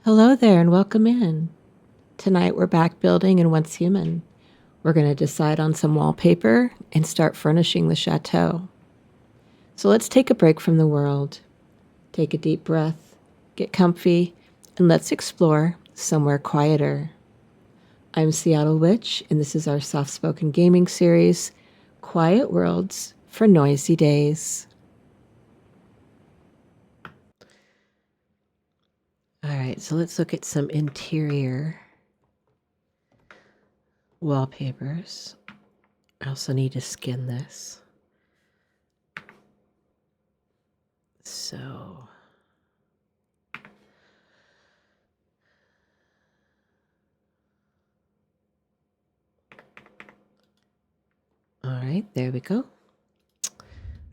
Hello there and welcome in. Tonight we're back building in Once Human. We're going to decide on some wallpaper and start furnishing the chateau. So let's take a break from the world. Take a deep breath, get comfy, and let's explore somewhere quieter. I'm Seattle Witch, and this is our soft-spoken gaming series, Quiet Worlds for Noisy Days. All right, so let's look at some interior wallpapers. I also need to skin this. So, all right, there we go.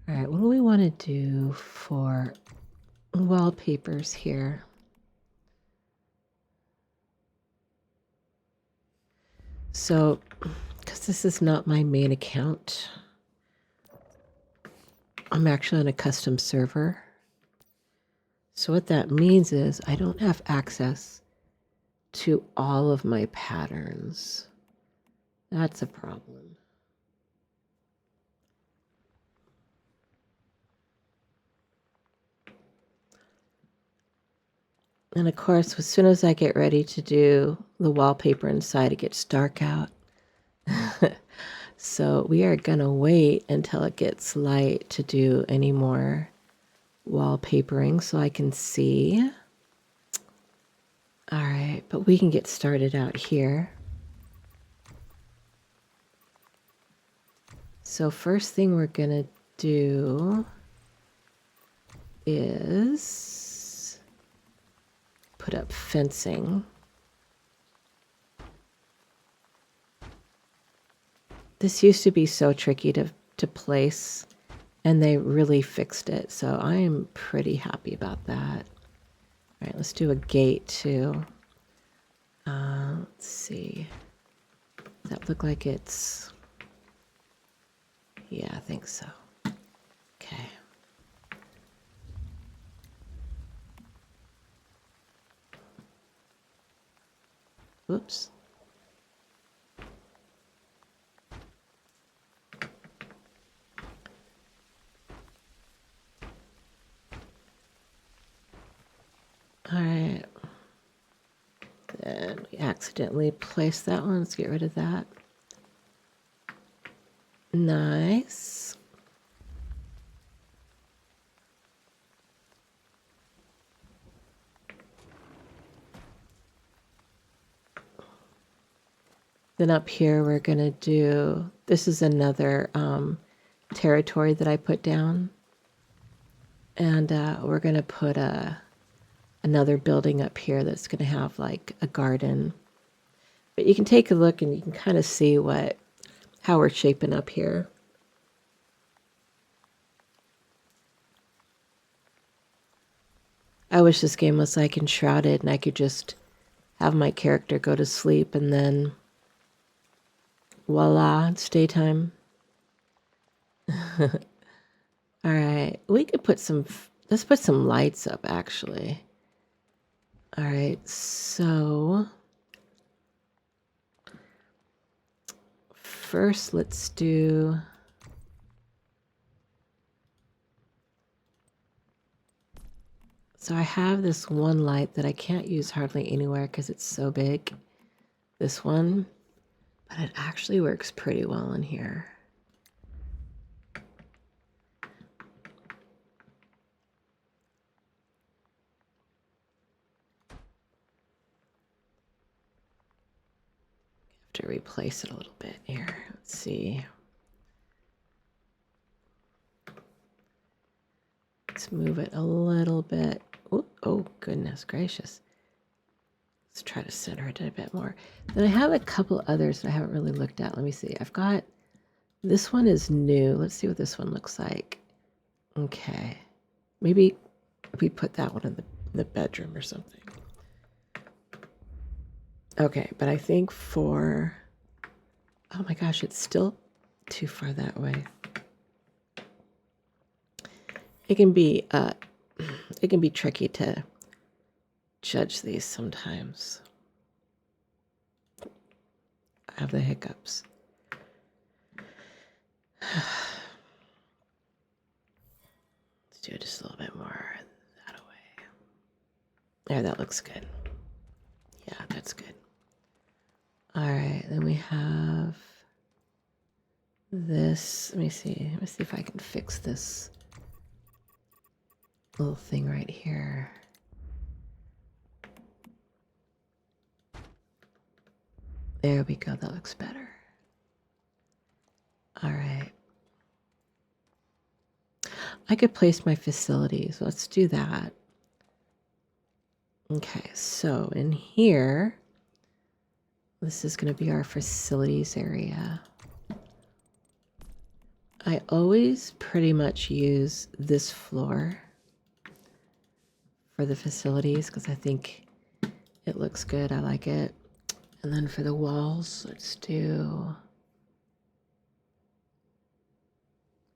All right, what do we want to do for wallpapers here? So, because this is not my main account, I'm actually on a custom server. So what that means is I don't have access to all of my patterns. That's a problem. And of course, as soon as I get ready to do the wallpaper inside, it gets dark out. So we are going to wait until it gets light to do any more wallpapering so I can see. All right, but we can get started out here. So first thing we're going to do is put up fencing. This used to be so tricky to place, and they really fixed it. So I am pretty happy about that. All right, let's do a gate too. Let's see. Does that look like it's... Yeah, I think so. Okay. Whoops. All right. Then we accidentally placed that one. Let's get rid of that. Nice. Then up here we're going to do, this is another territory that I put down. And we're going to put another building up here that's going to have like a garden. But you can take a look and you can kind of see how we're shaping up here. I wish this game was like Enshrouded and I could just have my character go to sleep and then voila, it's daytime. All right, we could put let's put some lights up actually. All right, so first let's do... So I have this one light that I can't use hardly anywhere because it's so big. This one, but it actually works pretty well in here. Have to replace it a little bit here. Let's see. Let's move it a little bit. Ooh, oh, goodness gracious. Let's try to center it a bit more. Then I have a couple others that I haven't really looked at. Let me see. I've got, this one is new. Let's see what this one looks like. Okay. Maybe we put that one in the bedroom or something. Okay, but I think for... Oh my gosh, it's still too far that way. It can be tricky to judge these sometimes. I have the hiccups. Let's do it just a little bit more that way. There, that looks good. Yeah, that's good. All right, then we have this. Let me see if I can fix this little thing right here. There we go, that looks better. All right. I could place my facilities. Let's do that. Okay, so in here, this is going to be our facilities area. I always pretty much use this floor for the facilities because I think it looks good. I like it. And then for the walls, let's do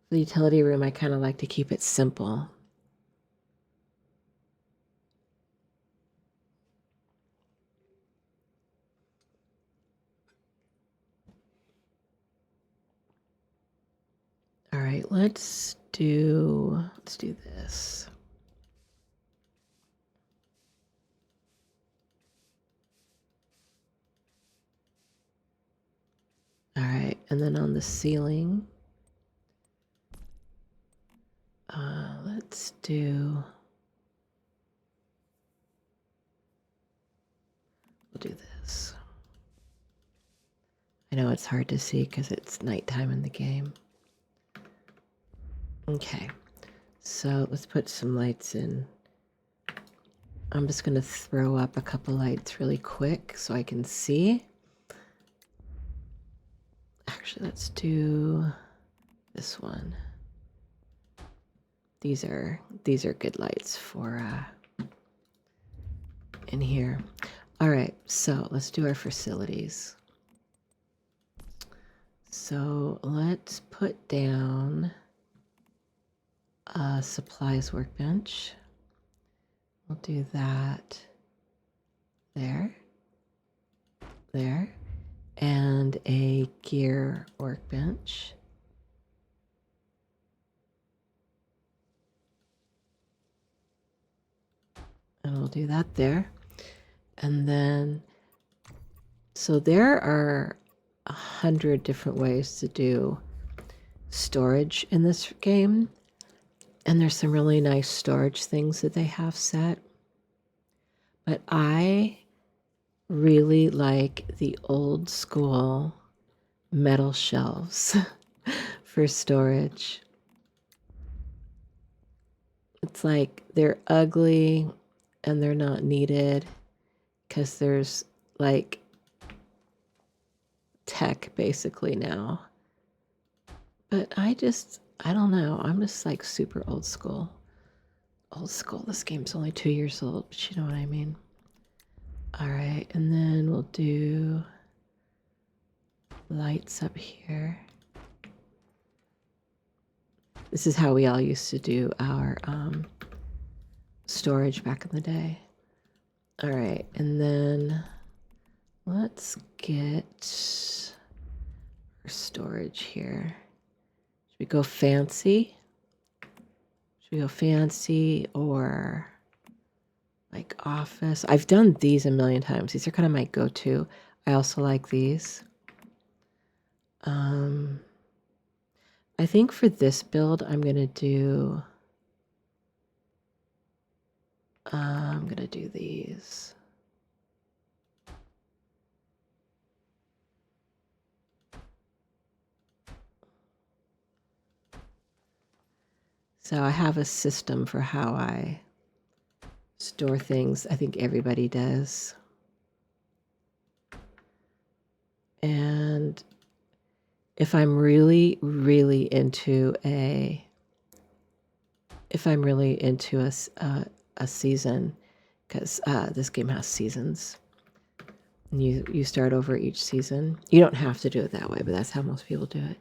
the utility room. I kind of like to keep it simple. All right, let's do this. All right, and then on the ceiling, let's do, we'll do this. I know it's hard to see because it's nighttime in the game. Okay, so let's put some lights in. I'm just going to throw up a couple lights really quick so I can see. Actually, let's do this one. These are good lights for in here. All right, so let's do our facilities. So let's put down a supplies workbench. We'll do that there, and a gear workbench. And we'll do that there. And then, so there are 100 different ways to do storage in this game. And there's some really nice storage things that they have set. But I really like the old school metal shelves for storage. It's like they're ugly and they're not needed because there's like tech basically now. But I don't know. I'm just like super old school. Old school. This game's only 2 years old, but you know what I mean. All right, and then we'll do lights up here. This is how we all used to do our storage back in the day. All right, and then let's get our storage here. Should we go fancy? Should we go fancy or like office? I've done these a million times. These are kind of my go-to. I also like these. I think for this build, I'm gonna do these. So I have a system for how I store things. I think everybody does. And if I'm really, really into a season, because this game has seasons, and you start over each season. You don't have to do it that way, but that's how most people do it.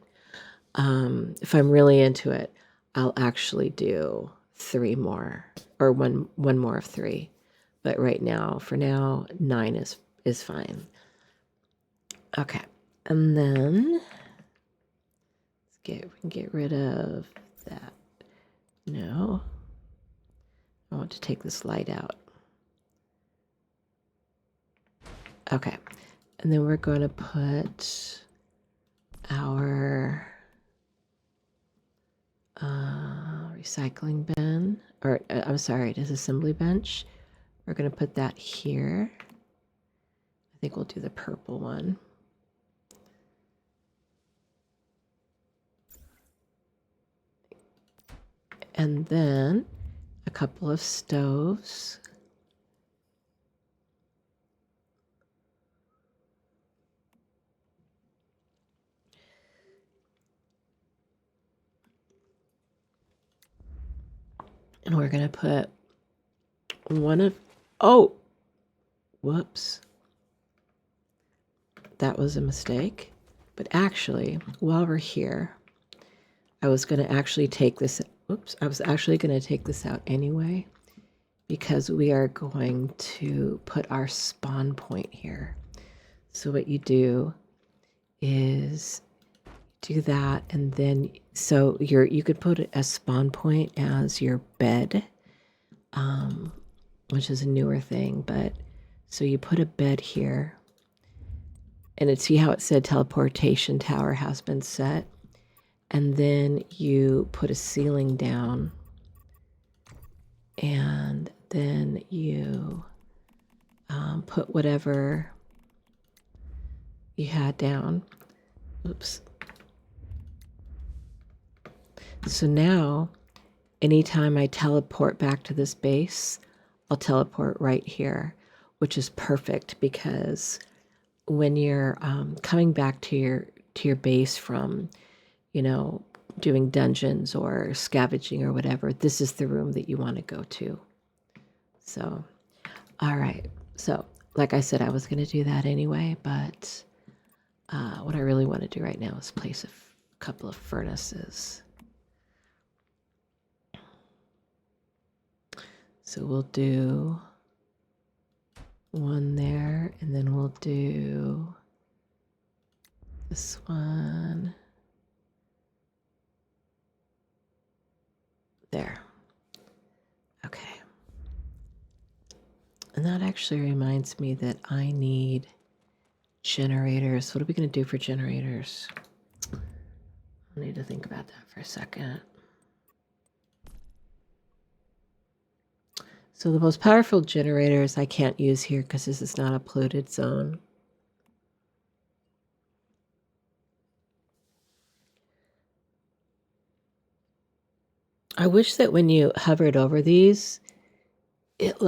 If I'm really into it, I'll actually do 3 more, or one more of 3. But right now, for now, 9 is fine. Okay, and then we can get rid of that. No, I want to take this light out. Okay, and then we're going to put our recycling bin, or I'm sorry, disassembly bench. We're going to put that here. I think we'll do the purple one. And then a couple of stoves. And we're going to put one of, oh, whoops. That was a mistake. But actually, while we're here, I was going to actually take this, I was actually going to take this out anyway, because we are going to put our spawn point here. So what you do is do that, and then so you could put a spawn point as your bed, which is a newer thing, but so you put a bed here, and see how it said teleportation tower has been set, and then you put a ceiling down, and then you put whatever you had down. Oops. So now, anytime I teleport back to this base, I'll teleport right here, which is perfect because when you're coming back to your base from, doing dungeons or scavenging or whatever, this is the room that you want to go to. So, all right. So, like I said, I was going to do that anyway, but what I really want to do right now is place a couple of furnaces. So we'll do one there, and then we'll do this one there. Okay. And that actually reminds me that I need generators. What are we going to do for generators? I need to think about that for a second. So the most powerful generators I can't use here because this is not a polluted zone. I wish that when you hovered over these, it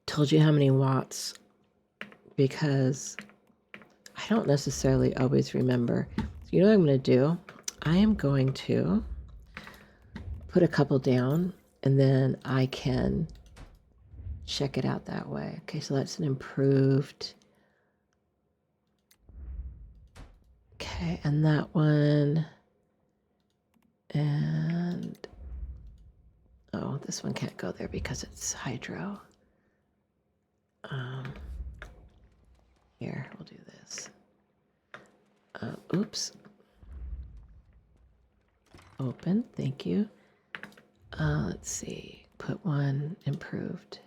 told you how many watts, because I don't necessarily always remember. So you know what I'm going to do? I am going to put a couple down, and then I can check it out that way. Okay, so that's an improved. Okay, and that one, and oh, this one can't go there because it's hydro. Here, we'll do this. Oops. Open, thank you. Let's see, put one improved.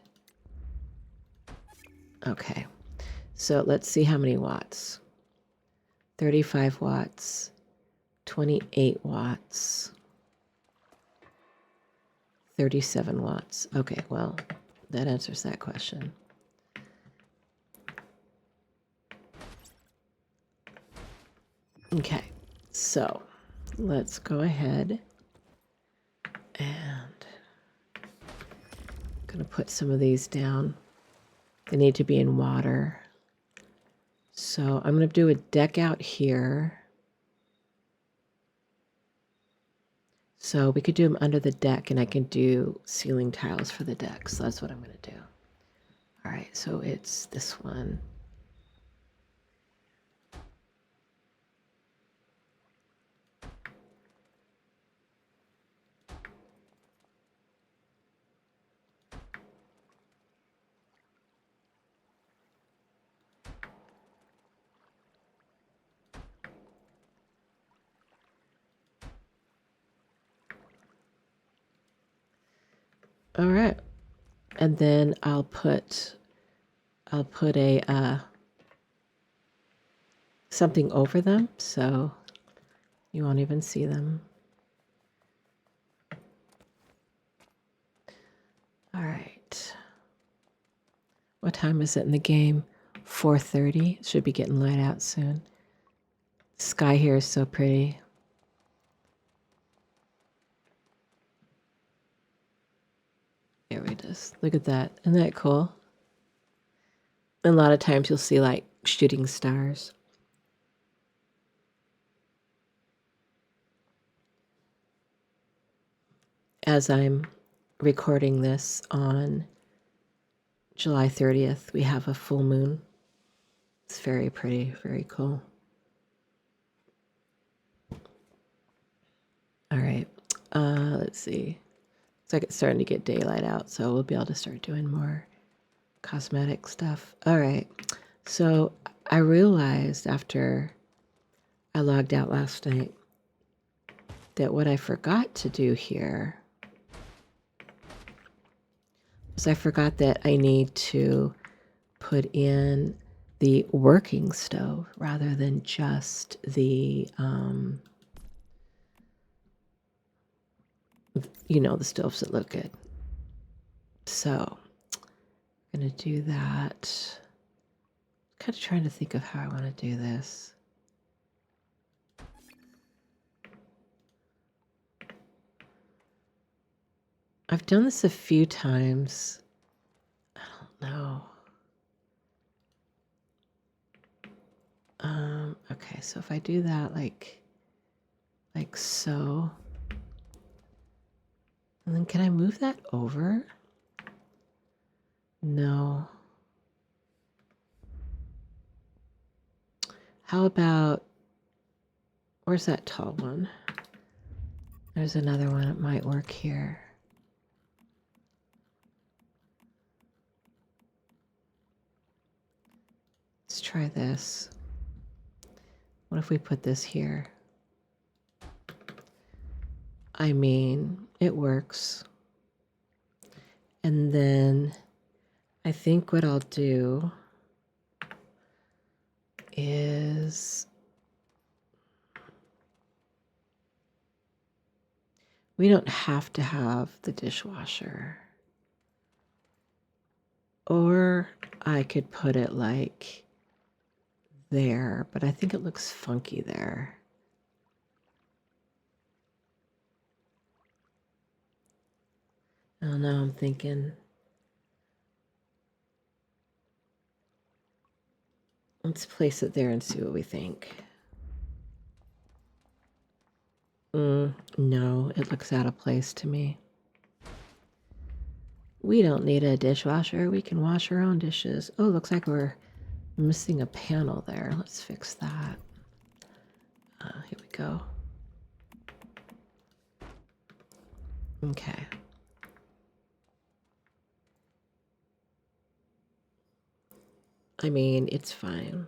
Okay, so let's see how many watts. 35 watts, 28 watts, 37 watts. Okay, well, that answers that question. Okay, so let's go ahead and I'm going to put some of these down. They need to be in water. So I'm going to do a deck out here. So we could do them under the deck, and I can do ceiling tiles for the deck. So that's what I'm going to do. All right, so it's this one. All right. And then I'll put a something over them so you won't even see them. All right. What time is it in the game? 4:30. Should be getting light out soon. The sky here is so pretty. There we just look at that. Isn't that cool? And a lot of times you'll see like shooting stars. As I'm recording this on July 30th, we have a full moon. It's very pretty, very cool. All right, let's see. It's like it's starting to get daylight out, so we'll be able to start doing more cosmetic stuff. All right, so I realized after I logged out last night that what I forgot to do here was I forgot that I need to put in the working stove rather than just the, the stoves that look good. So I'm going to do that. Kind of trying to think of how I want to do this. I've done this a few times. I don't know. Okay, so if I do that like so, and then can I move that over? No. How about, where's that tall one? There's another one that might work here. Let's try this. What if we put this here? I mean, it works. And then I think what I'll do is we don't have to have the dishwasher. Or I could put it like there, but I think it looks funky there. I don't know, I'm thinking, let's place it there and see what we think. No, it looks out of place to me. We don't need a dishwasher. We can wash our own dishes. Oh, looks like we're missing a panel there. Let's fix that. Here we go. Okay. I mean, it's fine.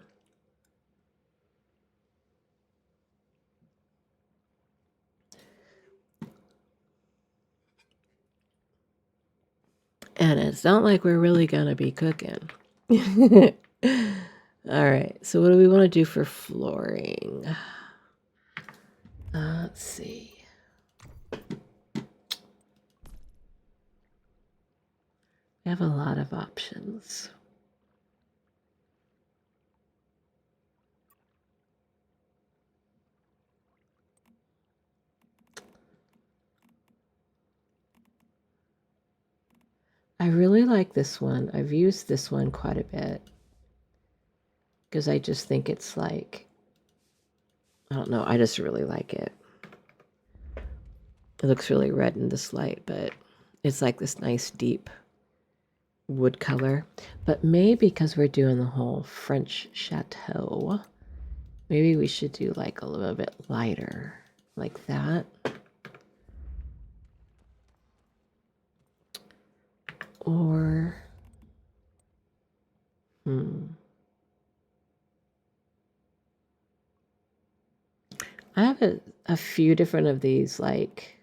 And it's not like we're really gonna be cooking. All right, so what do we want to do for flooring? Let's see. We have a lot of options. I really like this one. I've used this one quite a bit because I just think it's like, I don't know, I just really like it. It looks really red in this light, but it's like this nice deep wood color. But maybe because we're doing the whole French chateau, maybe we should do like a little bit lighter, like that. Or, I have a few different of these, like,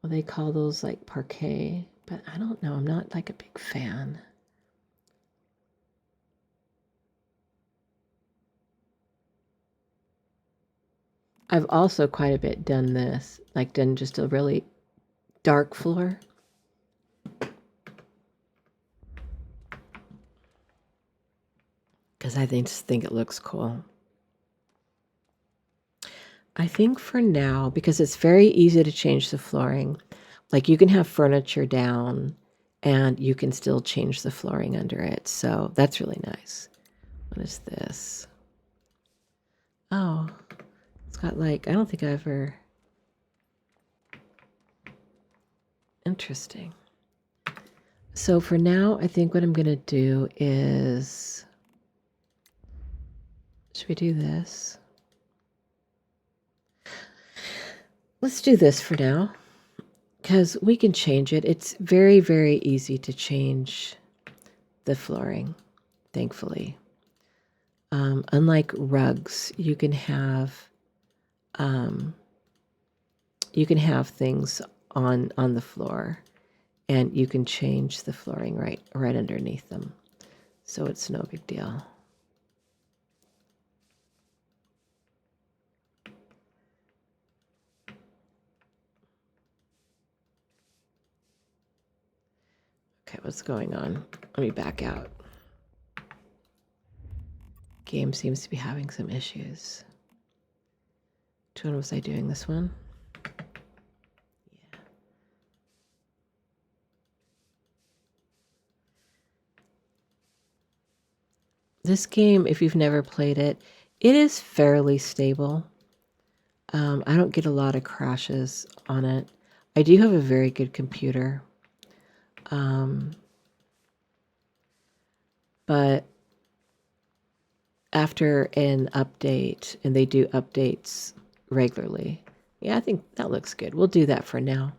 what do they call those, like parquet But I don't know, I'm not like a big fan. I've also quite a bit done this, like done just a really dark floor. Because I just think it looks cool. I think for now, because it's very easy to change the flooring, like you can have furniture down and you can still change the flooring under it. So that's really nice. What is this? Oh, it's got like, I don't think I ever... Interesting. So for now, I think what I'm going to do is... Should we do this? Let's do this for now, because we can change it. It's very, very easy to change the flooring, thankfully. Unlike rugs, you can have things on the floor, and you can change the flooring right underneath them. So it's no big deal. Okay, what's going on? Let me back out. Game seems to be having some issues. Which one was I doing? This one? Yeah. This game, if you've never played it, it is fairly stable. I don't get a lot of crashes on it. I do have a very good computer. But after an update, and they do updates regularly. Yeah, I think that looks good. We'll do that for now.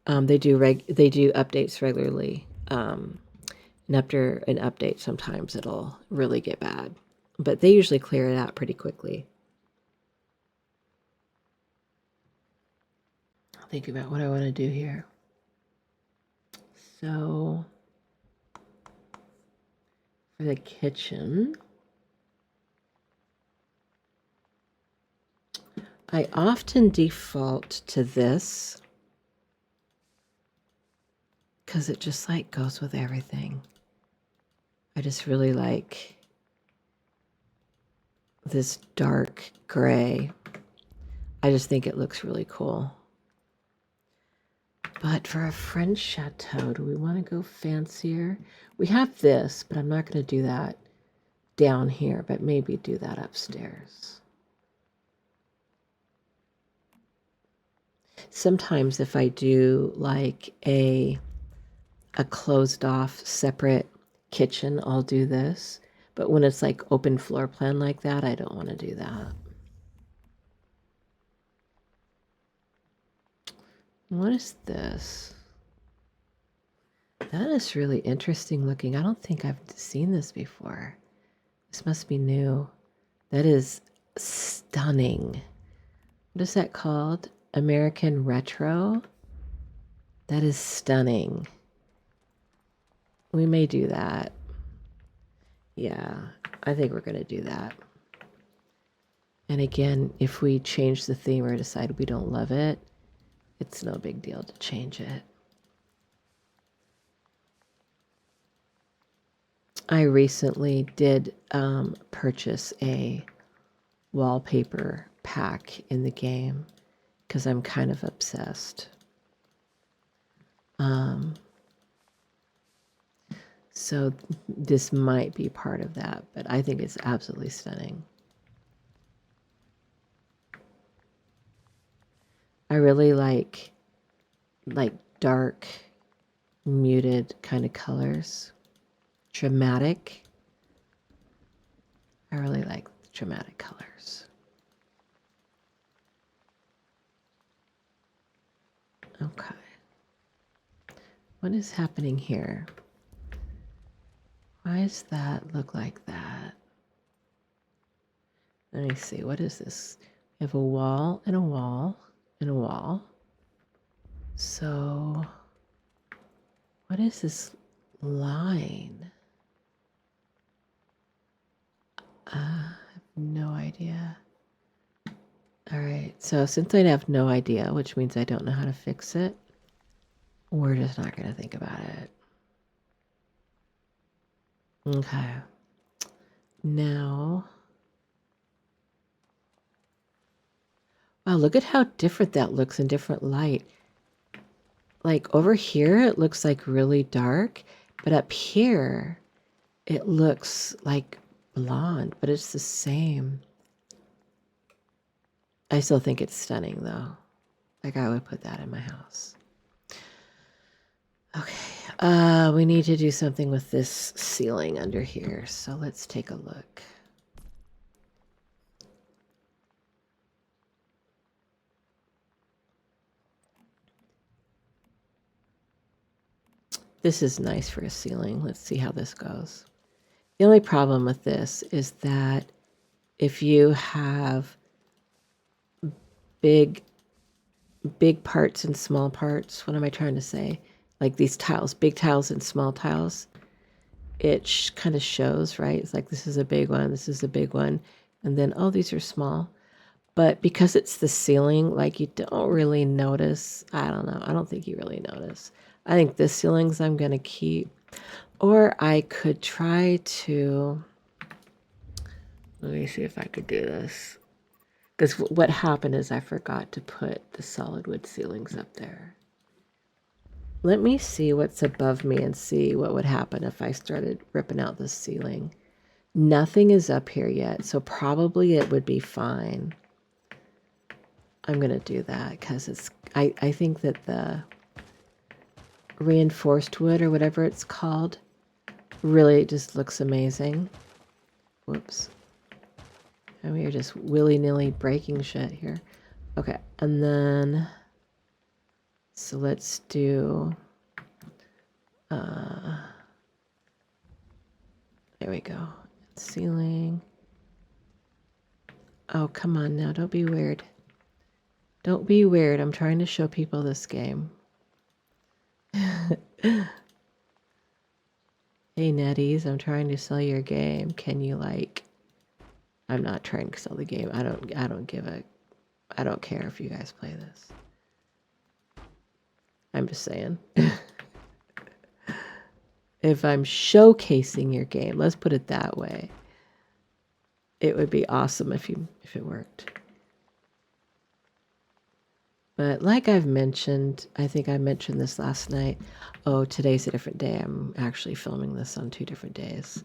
They do updates regularly. And after an update, sometimes it'll really get bad. But they usually clear it out pretty quickly. I'll think about what I want to do here. So, for the kitchen, I often default to this because it just like goes with everything. I just really like this dark gray. I just think it looks really cool. But for a French chateau, do we want to go fancier? We have this, but I'm not going to do that down here, but maybe do that upstairs. Sometimes if I do like a closed off separate kitchen, I'll do this. But when it's like open floor plan like that, I don't want to do that. What is this? That is really interesting looking. I don't think I've seen this before. This must be new. That is stunning. What is that called? American Retro? That is stunning. We may do that. Yeah, I think we're going to do that. And again, if we change the theme or decide we don't love it, it's no big deal to change it. I recently did purchase a wallpaper pack in the game because I'm kind of obsessed. So this might be part of that, but I think it's absolutely stunning. I really like dark, muted kind of colors. Dramatic. I really like dramatic colors. Okay. What is happening here? Why does that look like that? Let me see. What is this? We have a wall and a wall and a wall. So What is this line? I have no idea. All right, so since I have no idea, which means I don't know how to fix it, we're just not going to think about it. Okay. Now, wow, look at how different that looks in different light. Like over here, it looks like really dark, but up here, it looks like blonde, but it's the same. I still think it's stunning though. Like I would put that in my house. Okay, we need to do something with this ceiling under here. So let's take a look. This is nice for a ceiling. Let's see how this goes. The only problem with this is that if you have big parts and small parts, what am I trying to say? Like these tiles, big tiles and small tiles, it kind of shows, right? It's like this is a big one, this is a big one, and then, oh, these are small. But because it's the ceiling, like you don't really notice. I don't know. I don't think you really notice. I think this ceilings I'm going to keep. Or I could try to, let me see if I could do this. Because what happened is I forgot to put the solid wood ceilings up there. Let me see what's above me and see what would happen if I started ripping out the ceiling. Nothing is up here yet, so probably it would be fine. I'm going to do that because it's, I think that the reinforced wood or whatever it's called really just looks amazing. Whoops. And we are just willy-nilly breaking shit here. Okay, and then, so let's do, there we go. Ceiling. Oh, come on now, don't be weird. Don't be weird. I'm trying to show people this game. Hey, Netties, I'm trying to sell your game. Can you like... I'm not trying to sell the game. I don't care if you guys play this. I'm just saying. If I'm showcasing your game, let's put it that way. It would be awesome if it worked. But like I've mentioned, I think I mentioned this last night. Oh, today's a different day. I'm actually filming this on 2 different days.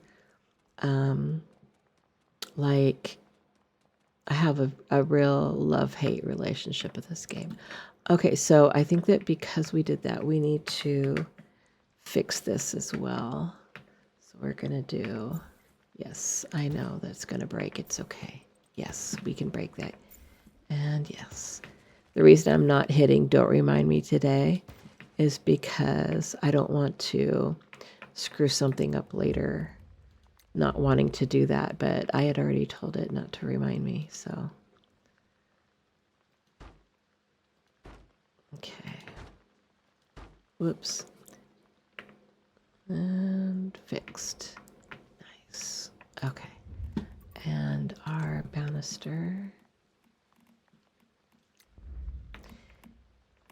Like, I have a real love-hate relationship with this game. Okay, so I think that because we did that, we need to fix this as well. So we're going to do... Yes, I know that's going to break. It's okay. Yes, we can break that. And yes. The reason I'm not hitting Don't Remind Me today is because I don't want to screw something up later. Not wanting to do that, but I had already told it not to remind me, so. Okay. Whoops. And fixed. Nice. Okay. And our banister.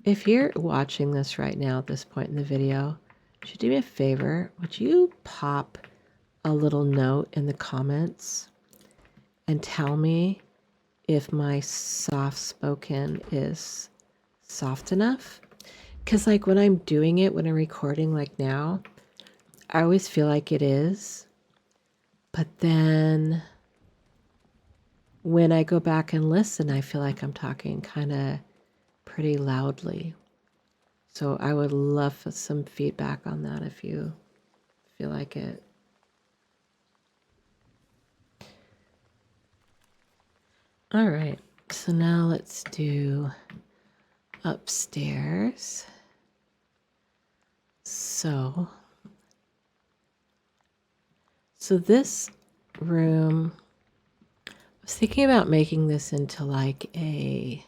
If you're watching this right now at this point in the video, would you do me a favor? Would you pop a little note in the comments and tell me if my soft spoken is soft enough? Because like when I'm doing it, when I'm recording like now, I always feel like it is. But then when I go back and listen, I feel like I'm talking kind of pretty loudly. So I would love some feedback on that if you feel like it. All right, so now let's do upstairs. So this room, I was thinking about making this into like a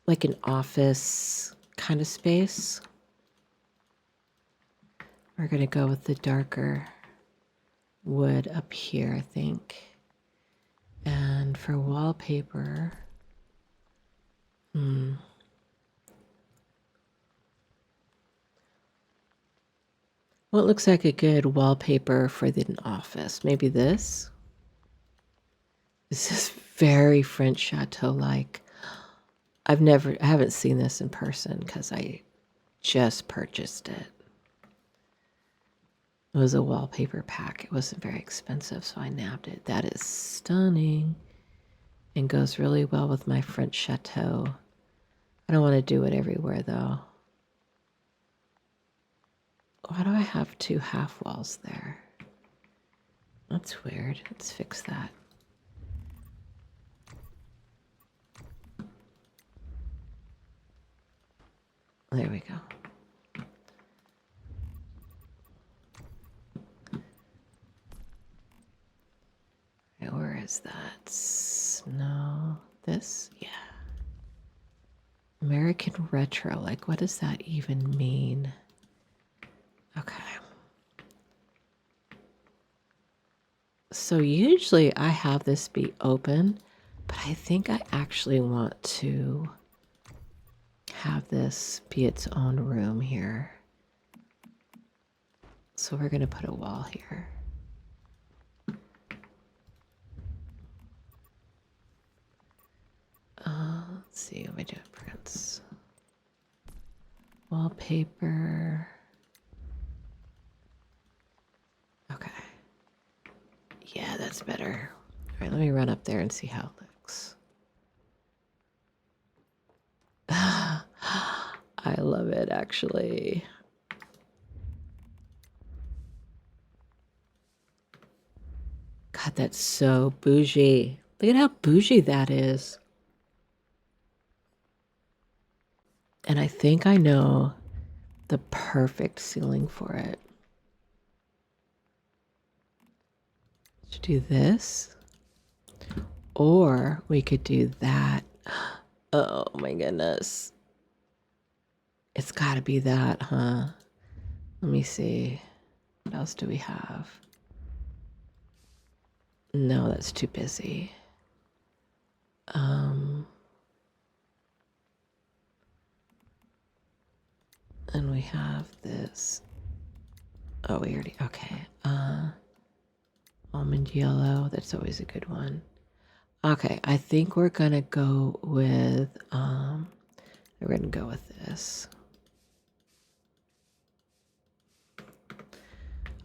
like an office kind of space. We're going to go with the darker wood up here, I think. And for wallpaper, what looks like a good wallpaper for the office? Maybe this? This is very French chateau-like. I haven't seen this in person because I just purchased it. It was a wallpaper pack. It wasn't very expensive, so I nabbed it. That is stunning and goes really well with my French chateau. I don't want to do it everywhere, though. Why do I have two half walls there? That's weird. Let's fix that. There we go. Okay, where is that? No, this? Yeah. American retro. Like, what does that even mean? Okay. So usually I have this be open, but I think I actually want to have this be its own room here. So we're going to put a wall here. Let's see, what am I doing? Prints. Wallpaper. Okay. Yeah, that's better. All right, let me run up there and see how it looks. I love it, actually. God, that's so bougie. Look at how bougie that is. And I think I know the perfect ceiling for it. Let's do this. Or we could do that. Oh my goodness. It's got to be that, huh? Let me see. What else do we have? No, that's too busy. And we have this. Oh, we already, okay. Almond yellow, that's always a good one. Okay, I think we're gonna go with, this.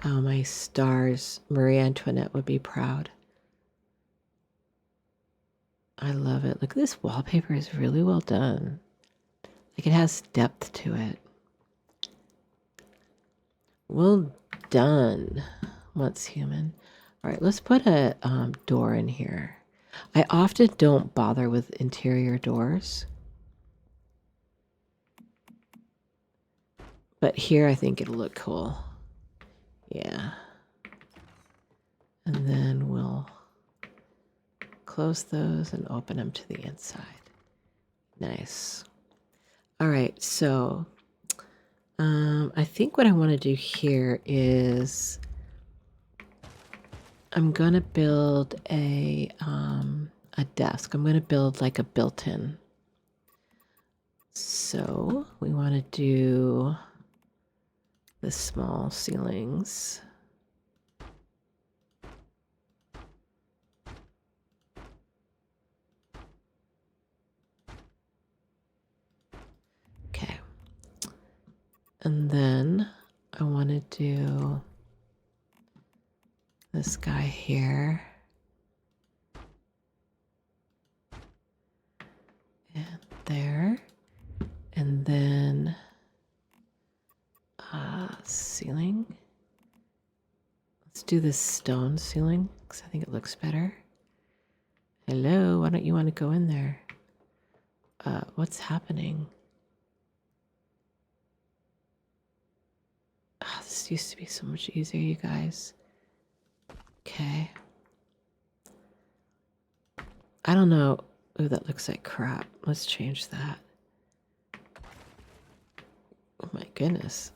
Oh, my stars. Marie Antoinette would be proud. I love it. Look, this wallpaper is really well done. Like, it has depth to it. Well done. What's human? All right, let's put a door in here. I often don't bother with interior doors. But here I think it'll look cool. Yeah. And then we'll close those and open them to the inside. Nice. All right, so I think what I want to do here is I'm gonna build a desk. I'm gonna build like a built-in. So we want to do the small ceilings. Okay. And then I want to do this guy here. And there. And then ceiling. Let's do this stone ceiling because I think it looks better. Hello, why don't you want to go in there? What's happening? Oh, this used to be so much easier, you guys. Okay. I don't know. Ooh, that looks like crap. Let's change that. my goodness.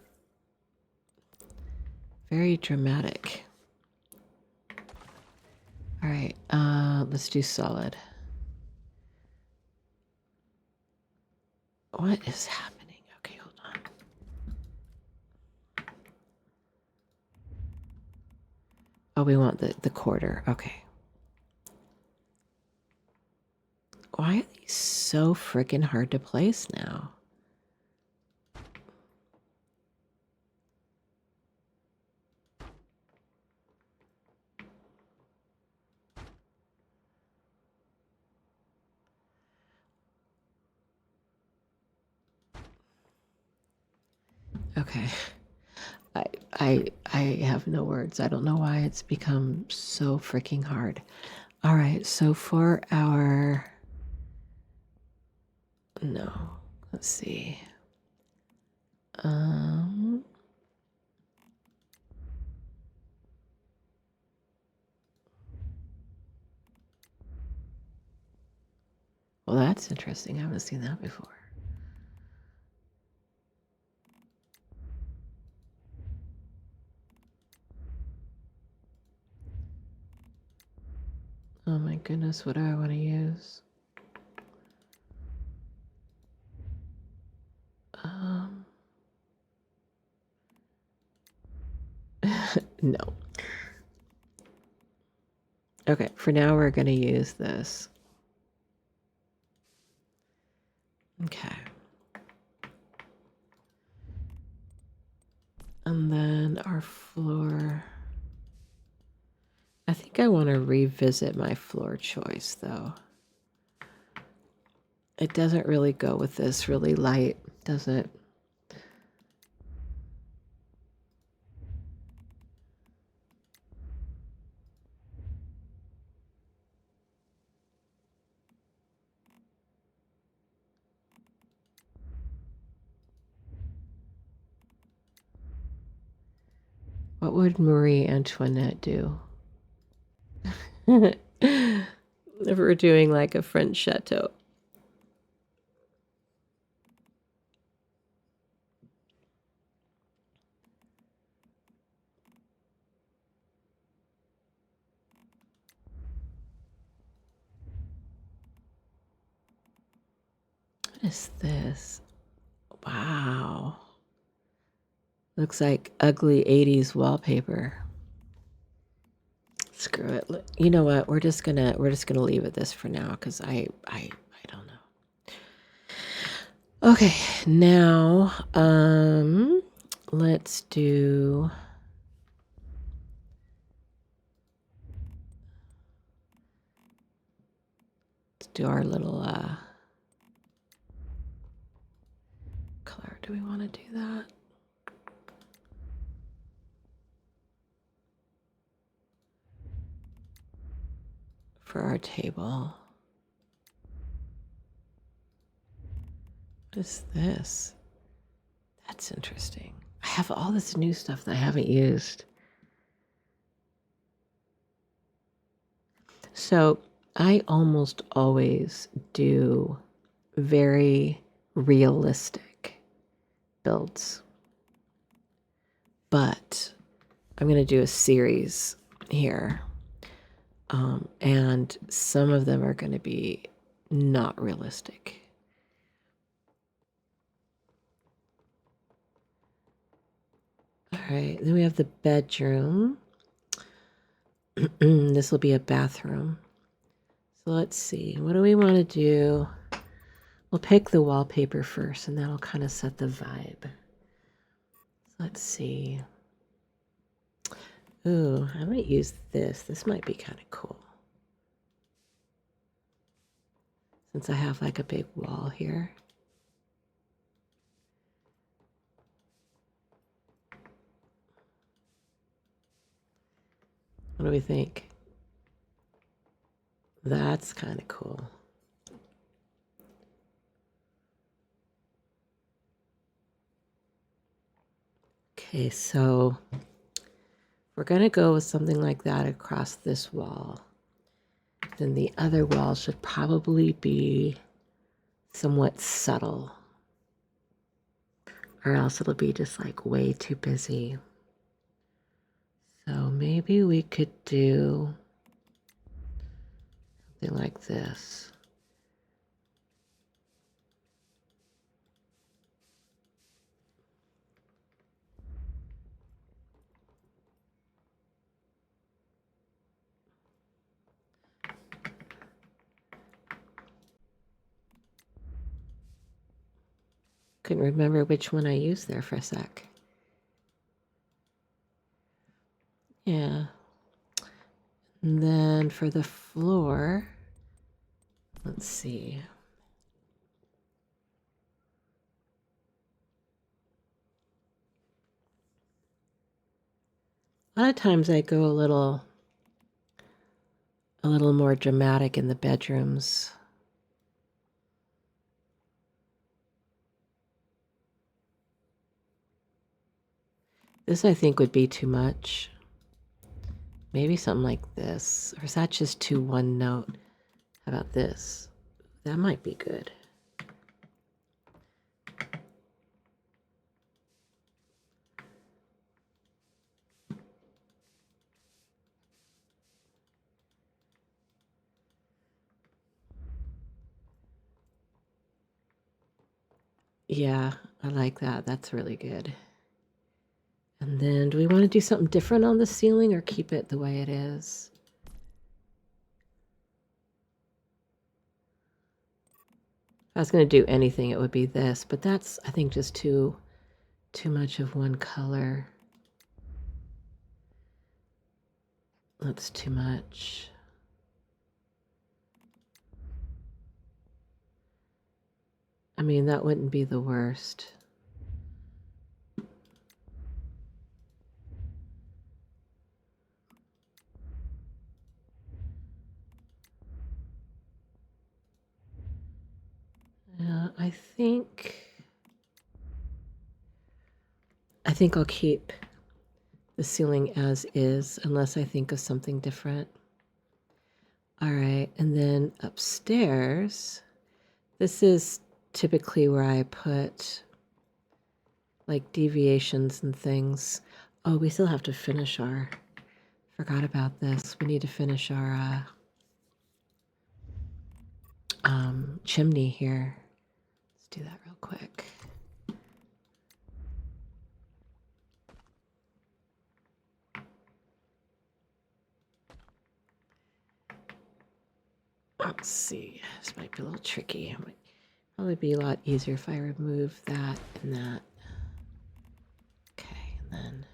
Very dramatic. All right, let's do solid. What is happening? Okay, hold on. Oh, we want the quarter. Okay. Why are these so freaking hard to place now? Okay. I have no words. I don't know why it's become so freaking hard. All right, so for our no, let's see. Well, that's interesting. I haven't seen that before. Oh my goodness, what do I want to use? No. Okay, for now we're going to use this. Okay. And then our floor. I think I want to revisit my floor choice, though. It doesn't really go with this really light, does it? What would Marie Antoinette do? If we're doing like a French chateau. What is this? Wow. Looks like ugly 80s wallpaper. Screw it. You know what? We're just gonna leave it this for now because I don't know. Okay, now let's do our little color. Do we want to do that? For our table. What is this? That's interesting. I have all this new stuff that I haven't used. So I almost always do very realistic builds. But I'm going to do a series here. And some of them are going to be not realistic. All right, then we have the bedroom. This will be a bathroom. So let's see, what do we want to do? We'll pick the wallpaper first, and that'll kind of set the vibe. So let's see. Ooh, I might use this. This might be kind of cool. Since I have like a big wall here. What do we think? That's kind of cool. Okay, so we're going to go with something like that across this wall. Then the other wall should probably be somewhat subtle. or else it'll be just like way too busy. So maybe we could do something like this. Couldn't remember which one I used there for a sec. Yeah. And then for the floor, let's see. A lot of times I go a little more dramatic in the bedrooms. This I think would be too much. Maybe something like this. Or is that just too one note? How about this? That might be good. Yeah, I like that. That's really good. And then do we want to do something different on the ceiling or keep it the way it is? If I was going to do anything, it would be this, but that's, I think, just too much of one color. That's too much. I mean, that wouldn't be the worst. I think I'll keep the ceiling as is unless I think of something different. All right, and then upstairs, this is typically where I put like deviations and things. Oh, we still have to finish our, forgot about this. We need to finish our chimney here. Let's do that real quick. Let's see, this might be a little tricky. It might probably be a lot easier if I remove that and that. Okay, and then,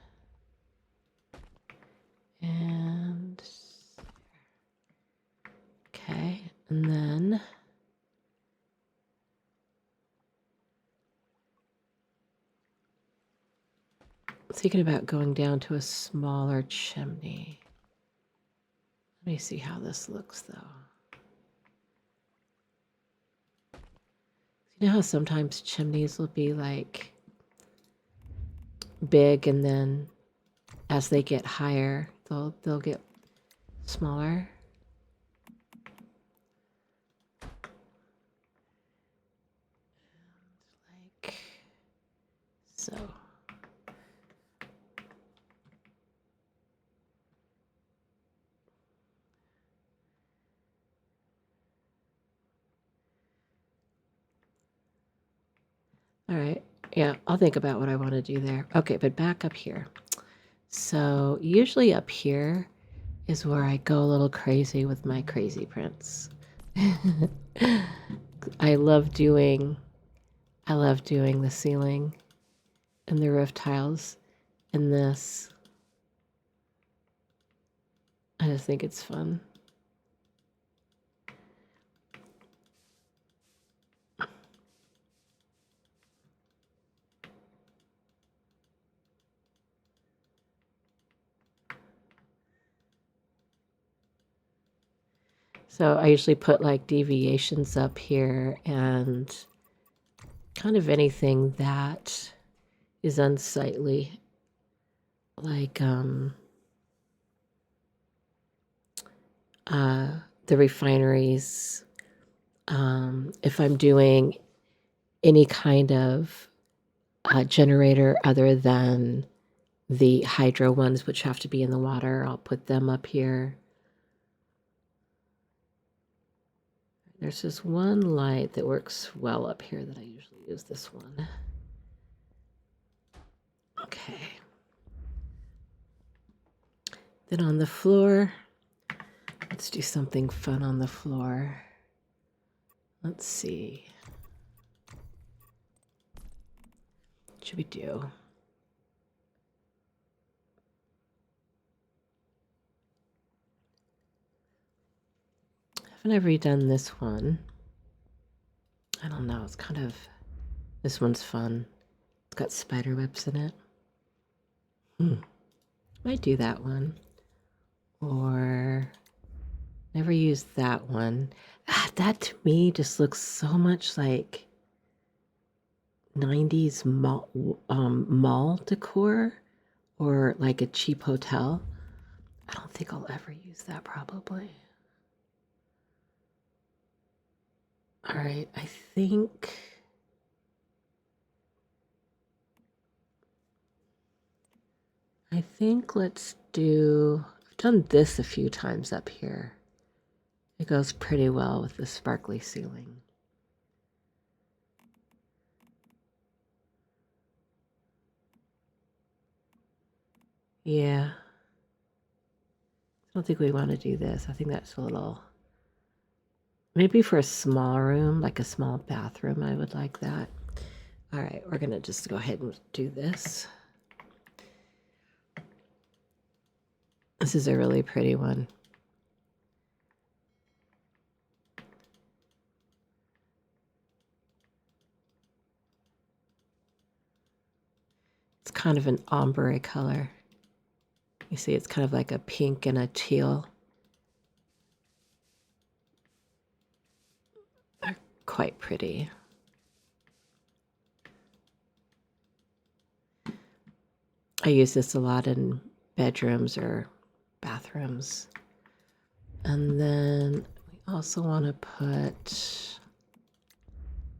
and, okay, and then, thinking about going down to a smaller chimney. Let me see how this looks though. You know how sometimes chimneys will be like big and then as they get higher, they'll get smaller. Like so. All right. Yeah, I'll think about what I want to do there. Okay, but back up here. So usually up here is where I go a little crazy with my crazy prints. I love doing the ceiling and the roof tiles in this. I just think it's fun. So I usually put like deviations up here and kind of anything that is unsightly, like the refineries. If I'm doing any kind of generator other than the hydro ones, which have to be in the water. I'll put them up here. There's this one light that works well up here that I usually use, this one. Okay. Then on the floor, let's do something fun on the floor. Let's see. What should we do? Haven't ever done this one. I don't know. It's kind of, this one's fun. It's got spider webs in it. Might do that one. Or never used that one. That to me just looks so much like 90s mall decor or like a cheap hotel. I don't think I'll ever use that probably. All right, I think let's do, I've done this a few times up here. It goes pretty well with the sparkly ceiling. Yeah. I don't think we want to do this. I think that's a little, maybe for a small room, like a small bathroom, I would like that. All right, we're going to just go ahead and do this. This is a really pretty one. It's kind of an ombre color. You see, it's kind of like a pink and a teal. They're quite pretty. I use this a lot in bedrooms or bathrooms. And then we also want to put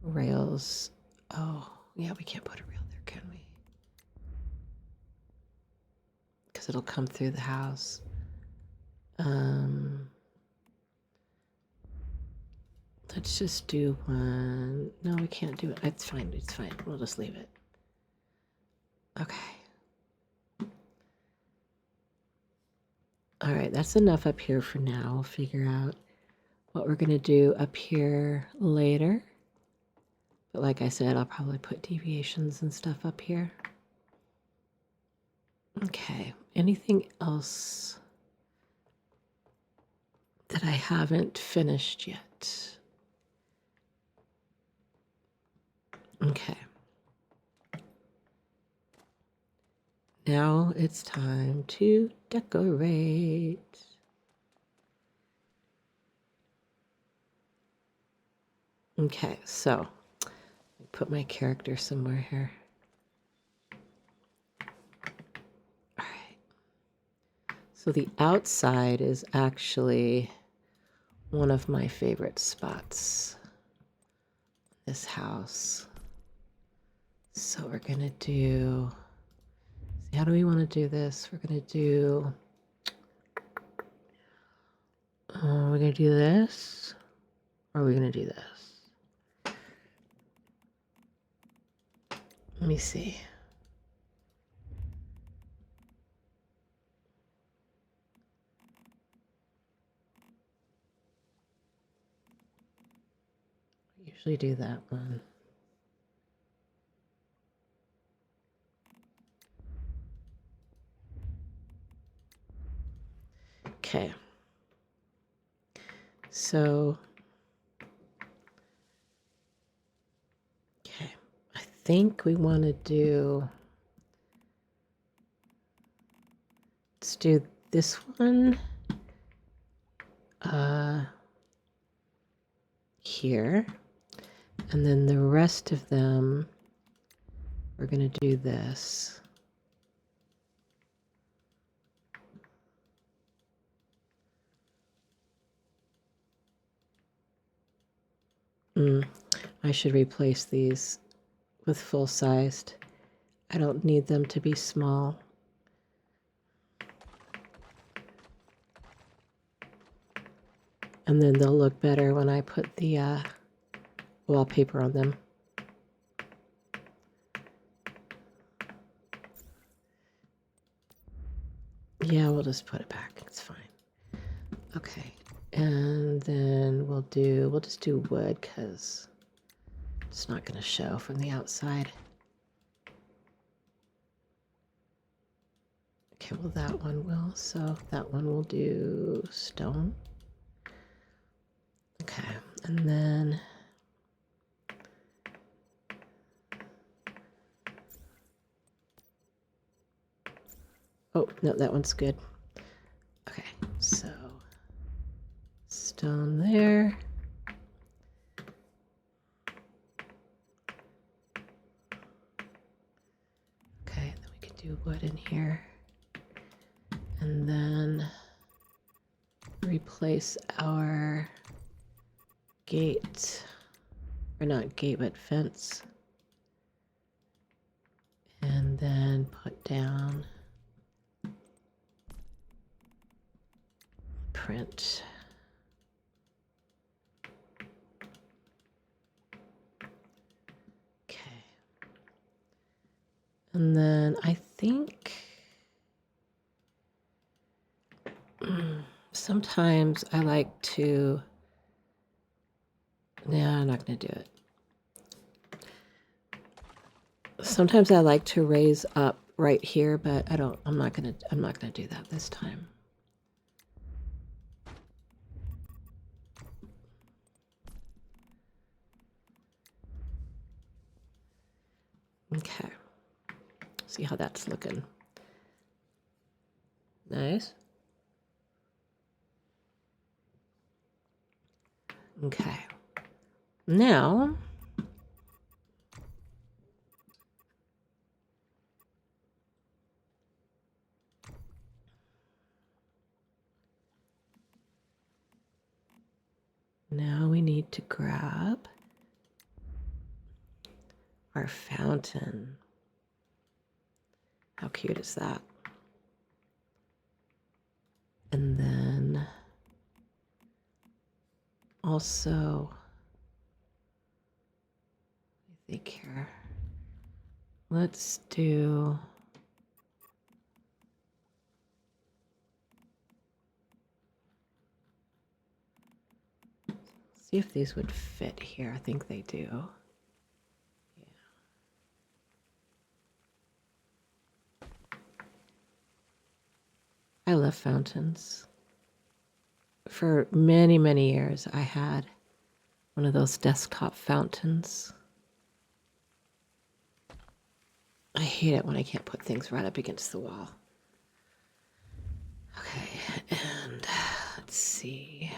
rails. Oh, yeah, we can't put a rail there, can we? Because it'll come through the house. Let's just do one. No, we can't do it. It's fine. It's fine. We'll just leave it. Okay. All right, that's enough up here for now. We'll figure out what we're going to do up here later. But like I said, I'll probably put deviations and stuff up here. Okay, anything else that I haven't finished yet? Okay. Now it's time to decorate. Okay, so let me put my character somewhere here. All right. So the outside is actually one of my favorite spots in this house. So we're gonna do, see, how do we want to do this? We're gonna do, we're gonna do this, or are we gonna do this? Let me see. I usually do that one. Okay. So, okay, I think we want to do, let's do this one here, and then the rest of them, we're going to do this. I should replace these with full-sized. I don't need them to be small. And then they'll look better when I put the wallpaper on them. Yeah, we'll just put it back. It's fine. Okay. And then we'll just do wood because it's not going to show from the outside. Okay, well that one will. So that one will do stone. Okay, and then oh, no, that one's good. Okay, so stone there. Okay, then we can do wood in here. And then replace our gate, or not gate, but fence. And then put down print. Okay. And then I think sometimes I like to, I'm not going to do it. Sometimes I like to raise up right here, but I'm not going to do that this time. Okay. See how that's looking. Nice. Okay. Now, we need to grab our fountain. How cute is that? And then also, I think here, let's do, see if these would fit here. I think they do. Yeah. I love fountains. For many, many years, I had one of those desktop fountains. I hate it when I can't put things right up against the wall. Okay, and let's see.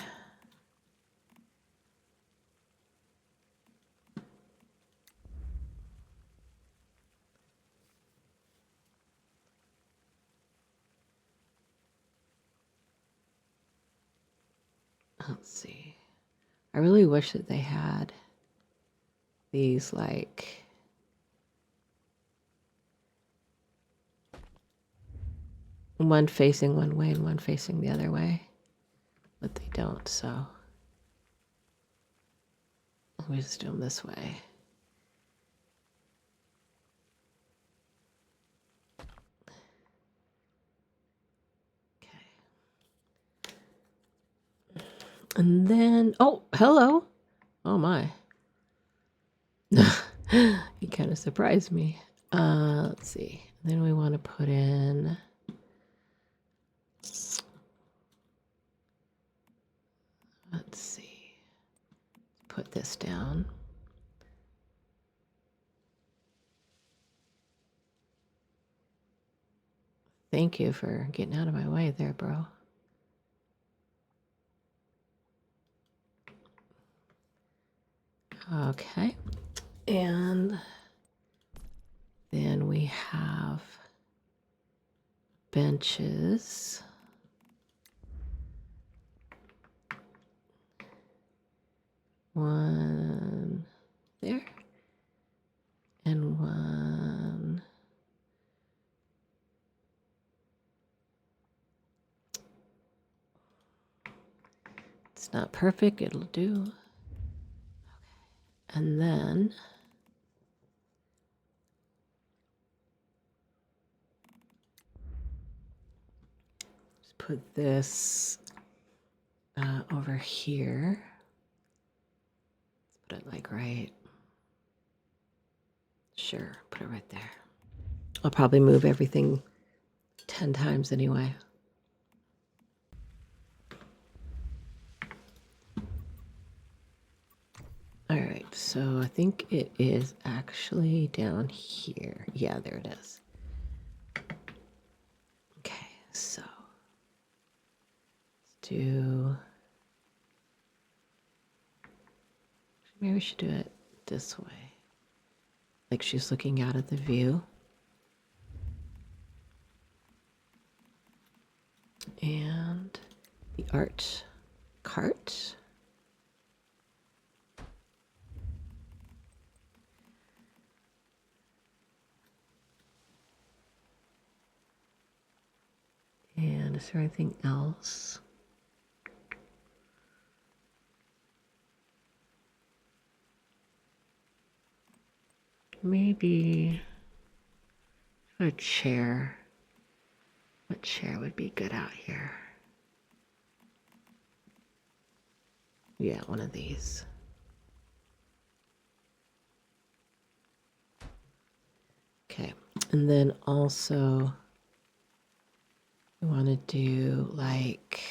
Let's see. I really wish that they had these like one facing one way and one facing the other way, but they don't, so we just do them this way. Okay. And then, oh, hello. Oh my. You kind of surprised me. Let's see. Then we want to put in, let's see, put this down. Thank you for getting out of my way there, bro. Okay. And then we have benches. One there. And one It's not perfect, it'll do. Okay. And then just put this over here. Let's put it like right. Sure, put it right there. I'll probably move everything 10 times anyway. All right, so I think it is actually down here. Yeah, there it is. Okay, so let's do, maybe we should do it this way. Like she's looking out at the view. And the art cart. And is there anything else? Maybe a chair. What chair would be good out here? Yeah, one of these. Okay, and then also we want to do like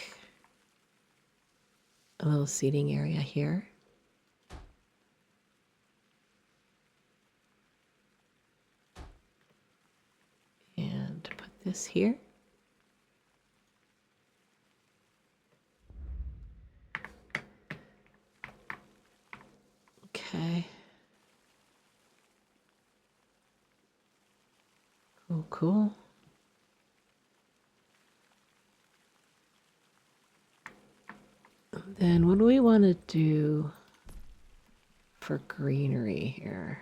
a little seating area here. And put this here. Okay. Cool, cool. Then what do we want to do for greenery here?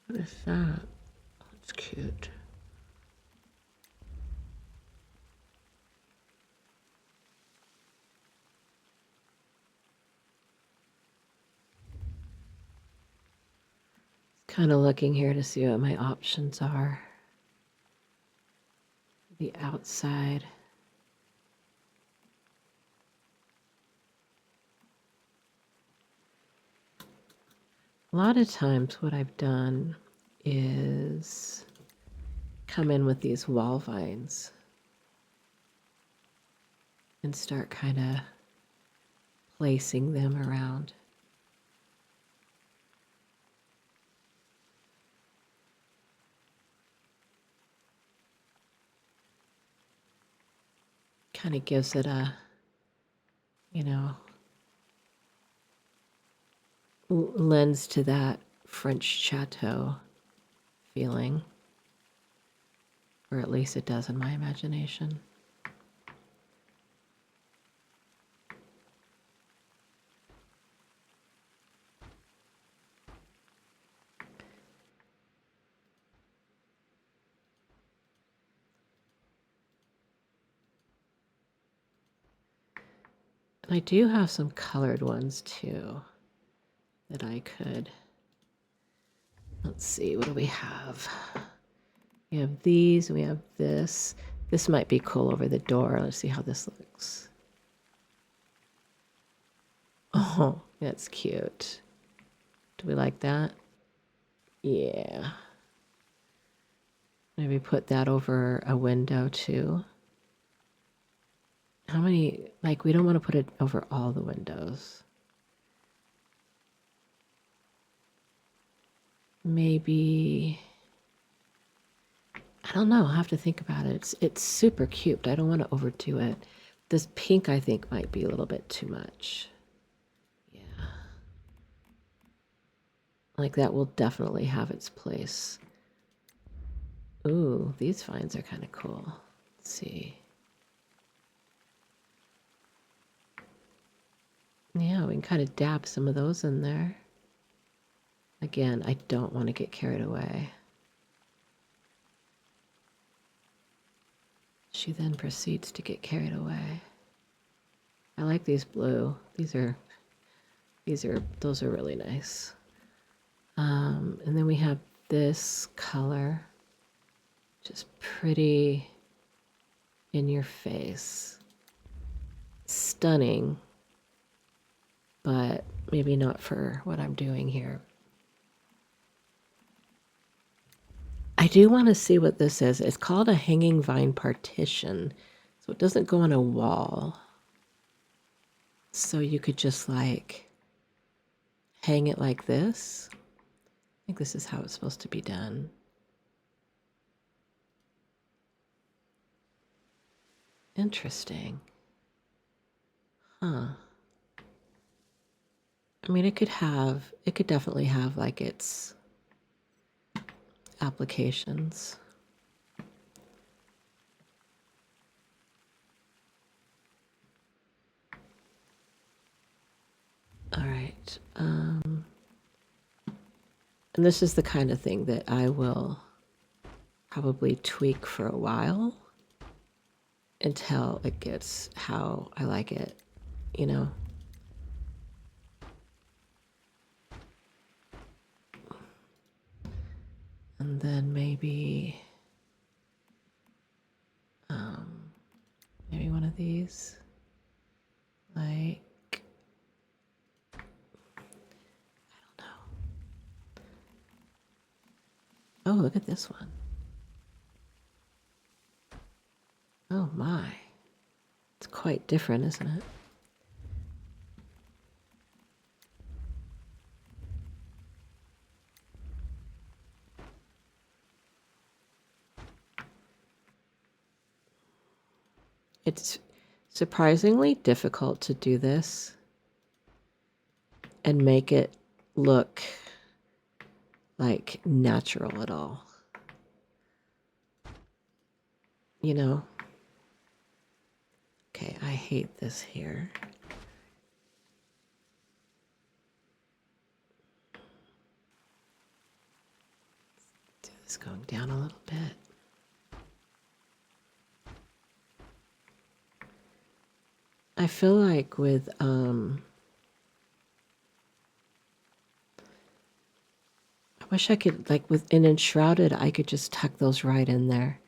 What is that? That's cute. Kind of looking here to see what my options are. The outside. A lot of times what I've done is come in with these wall vines and start kind of placing them around. Kind of gives it a, you know, lends to that French chateau feeling, or at least it does in my imagination. And I do have some colored ones too that I could. Let's see, what do we have? We have these, we have this. This might be cool over the door. Let's see how this looks. Oh, that's cute. Do we like that? Yeah. Maybe put that over a window too. How many, like, we don't want to put it over all the windows. Maybe, I don't know, I'll have to think about it. It's super cute, but I don't want to overdo it. This pink, I think, might be a little bit too much. Yeah. Like, that will definitely have its place. Ooh, these vines are kind of cool. Let's see. Yeah, we can kind of dab some of those in there. Again, I don't want to get carried away. She then proceeds to get carried away. I like these blue. Those are really nice. And then we have this color, just pretty in your face. Stunning, but maybe not for what I'm doing here. I do want to see what this is. It's called a hanging vine partition, so it doesn't go on a wall. So you could just like hang it like this. I think this is how it's supposed to be done. Interesting. Huh. I mean, it could definitely have like its applications. All right. And this is the kind of thing that I will probably tweak for a while until it gets how I like it, you know? And then maybe maybe one of these, like, I don't know. Oh, look at this one. Oh my. It's quite different, isn't it? It's surprisingly difficult to do this and make it look like natural at all. You know? Okay, I hate this here. Do this going down a little bit. I feel like with I wish I could, like with an enshrouded, I could just tuck those right in there.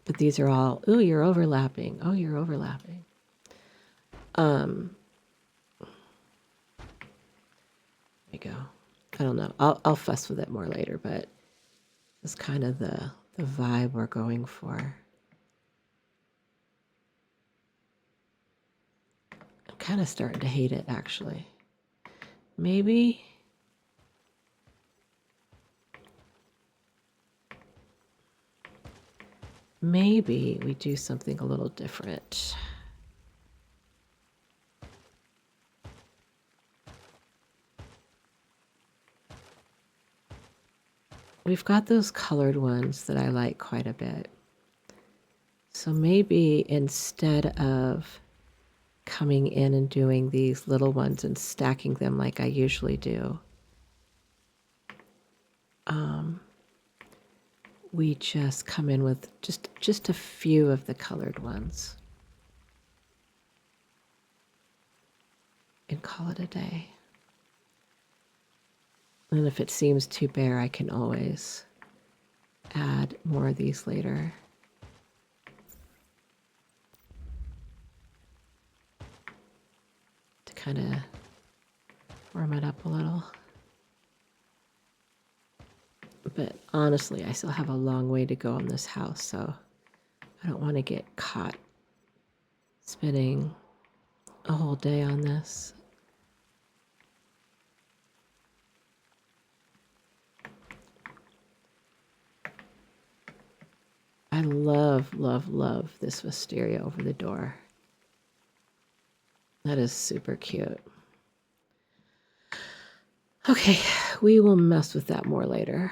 But these are all, ooh, you're overlapping. Oh, you're overlapping. There you go. I don't know. I'll fuss with it more later, but it's kind of the vibe we're going for. I'm kind of starting to hate it, actually. Maybe we do something a little different. We've got those colored ones that I like quite a bit. So maybe instead of coming in and doing these little ones and stacking them like I usually do, we just come in with just a few of the colored ones and call it a day. And if it seems too bare, I can always add more of these later. To kind of warm it up a little. But honestly, I still have a long way to go in this house, so I don't want to get caught spending a whole day on this. I love, love, love this wisteria over the door. That is super cute. Okay, we will mess with that more later.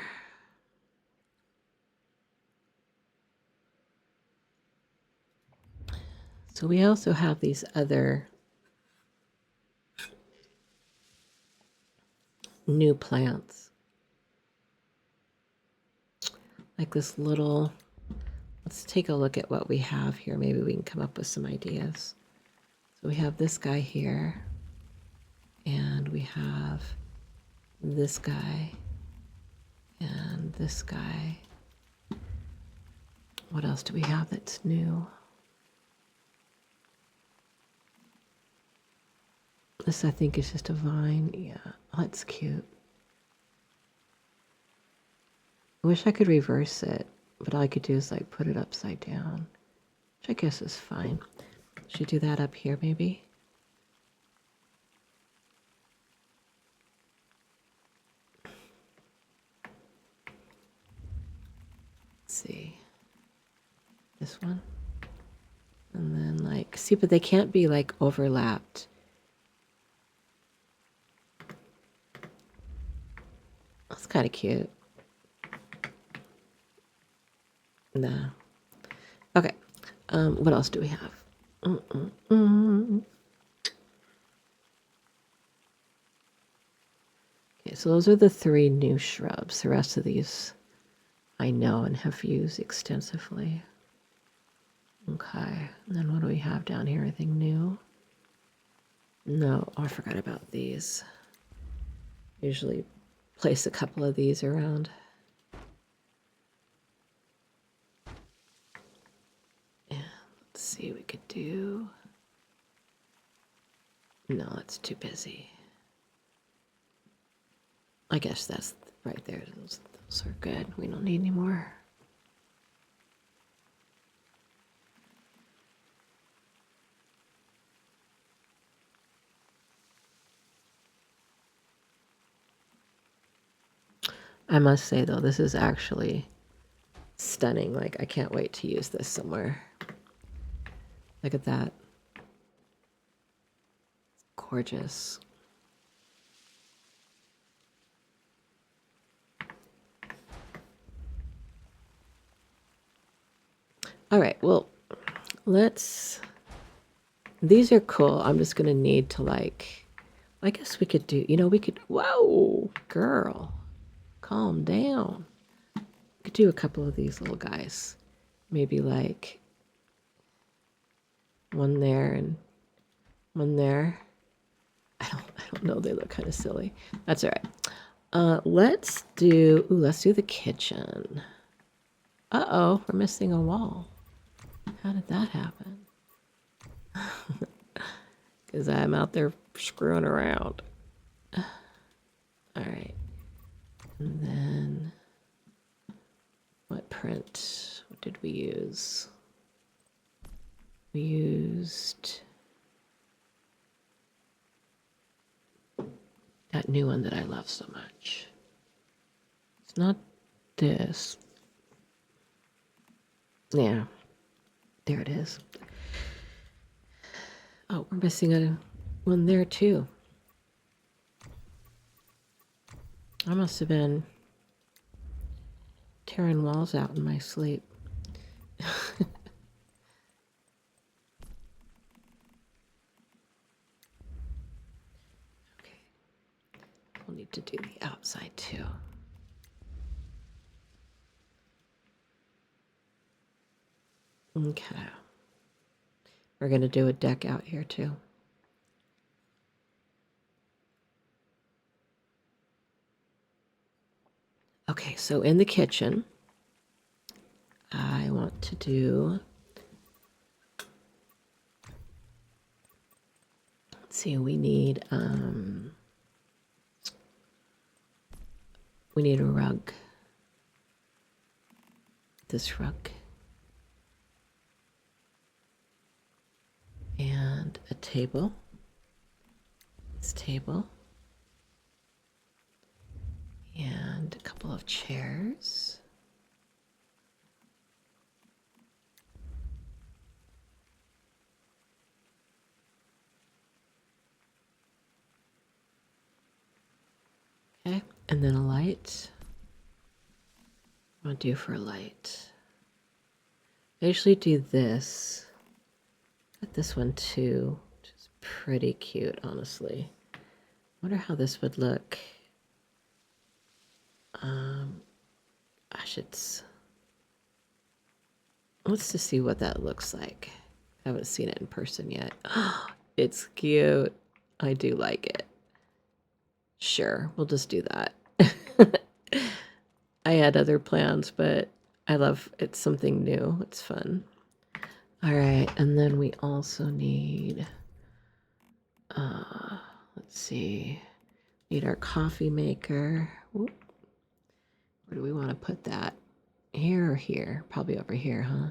So we also have these other new plants. Like this little, let's take a look at what we have here. Maybe we can come up with some ideas. So we have this guy here, and we have this guy, and this guy. What else do we have that's new? This, I think, is just a vine. Yeah, oh, that's cute. I wish I could reverse it, but all I could do is like put it upside down, which I guess is fine. Should do that up here, maybe? Let's see. This one. And then like, see, but they can't be like overlapped. That's kind of cute. Nah. Okay. What else do we have? Okay, so those are the 3 new shrubs. The rest of these I know and have used extensively. Okay, and then what do we have down here? Anything new? No, oh, I forgot about these. Usually place a couple of these around. Yeah, let's see, we could do... No, it's too busy. I guess that's right there. Those are good. We don't need any more. I must say, though, this is actually stunning. Like, I can't wait to use this somewhere. Look at that. Gorgeous. All right, well, these are cool. I'm just going to need to, like, I guess we could do, we could, whoa, girl, calm down. We could do a couple of these little guys. Maybe like one there and one there. I don't know. They look kind of silly. That's all right. Let's do the kitchen. Uh-oh, we're missing a wall. How did that happen? Because I'm out there screwing around. All right. And then what print? What did we use? We used that new one that I love so much. It's not this. Yeah, there it is. Oh, we're missing one there too. I must have been tearing walls out in my sleep. Okay, we'll need to do the outside too. Okay. We're going to do a deck out here too. Okay, so in the kitchen, I want to do, let's see, we need a rug. This rug. And a table. This table. And a couple of chairs. Okay, and then a light. What do I want to do for a light? I usually do this. Got this one too, which is pretty cute, honestly. Wonder how this would look gosh, let's just see what that looks like. I haven't seen it in person yet. It's cute. I do like it. Sure, we'll just do that. I had other plans, but I love it's something new. It's fun. All right, and then we also need, let's see, need our coffee maker. Whoop. Where do we want to put that? Here or here? Probably over here, huh?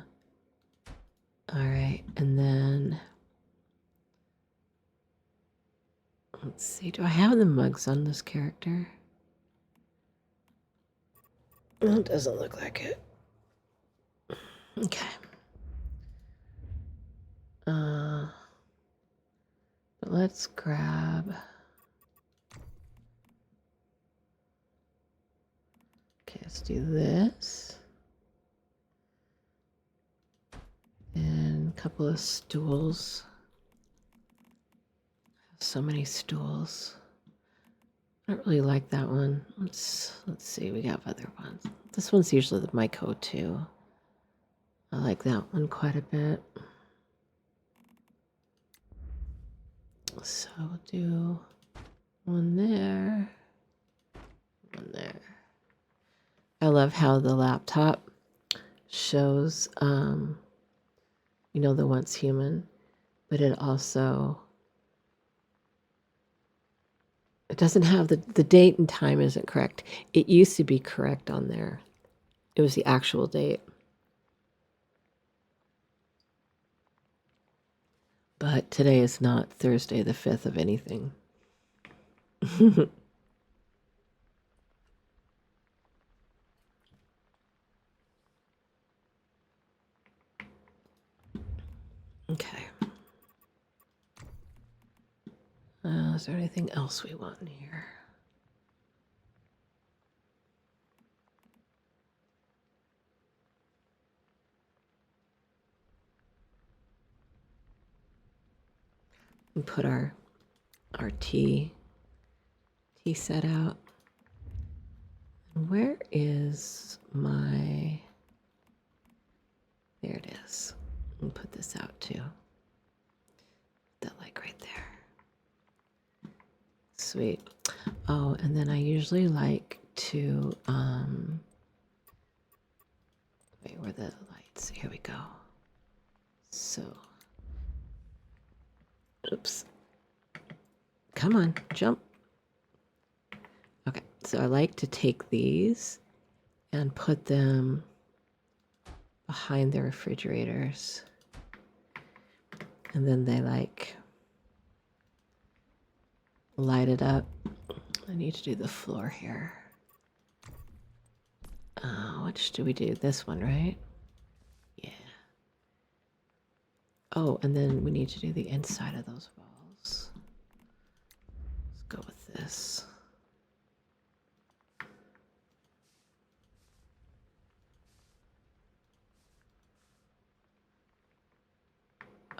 All right, and then let's see. Do I have the mugs on this character? No, it doesn't look like it. Okay. But let's grab. Okay, let's do this. And a couple of stools. So many stools. I don't really like that one. Let's see, we got other ones. This one's usually my go-to. I like that one quite a bit. So we'll do one there, one there. I love how the laptop shows, you know, the once human, but it also, it doesn't have the date and time isn't correct. It used to be correct on there. It was the actual date. But today is not Thursday the 5th of anything. Okay. Is there anything else we want in here? We put our tea set out. Where is my? There it is. We'll put this out too. That like right there. Sweet. Oh, and then I usually like to wait, where are the lights? Here we go. So, oops. Come on, jump. Okay, so I like to take these and put them behind the refrigerators. And then they like light it up. I need to do the floor here. Which do we do? This one, right? Yeah. Oh, and then we need to do the inside of those walls. Let's go with this.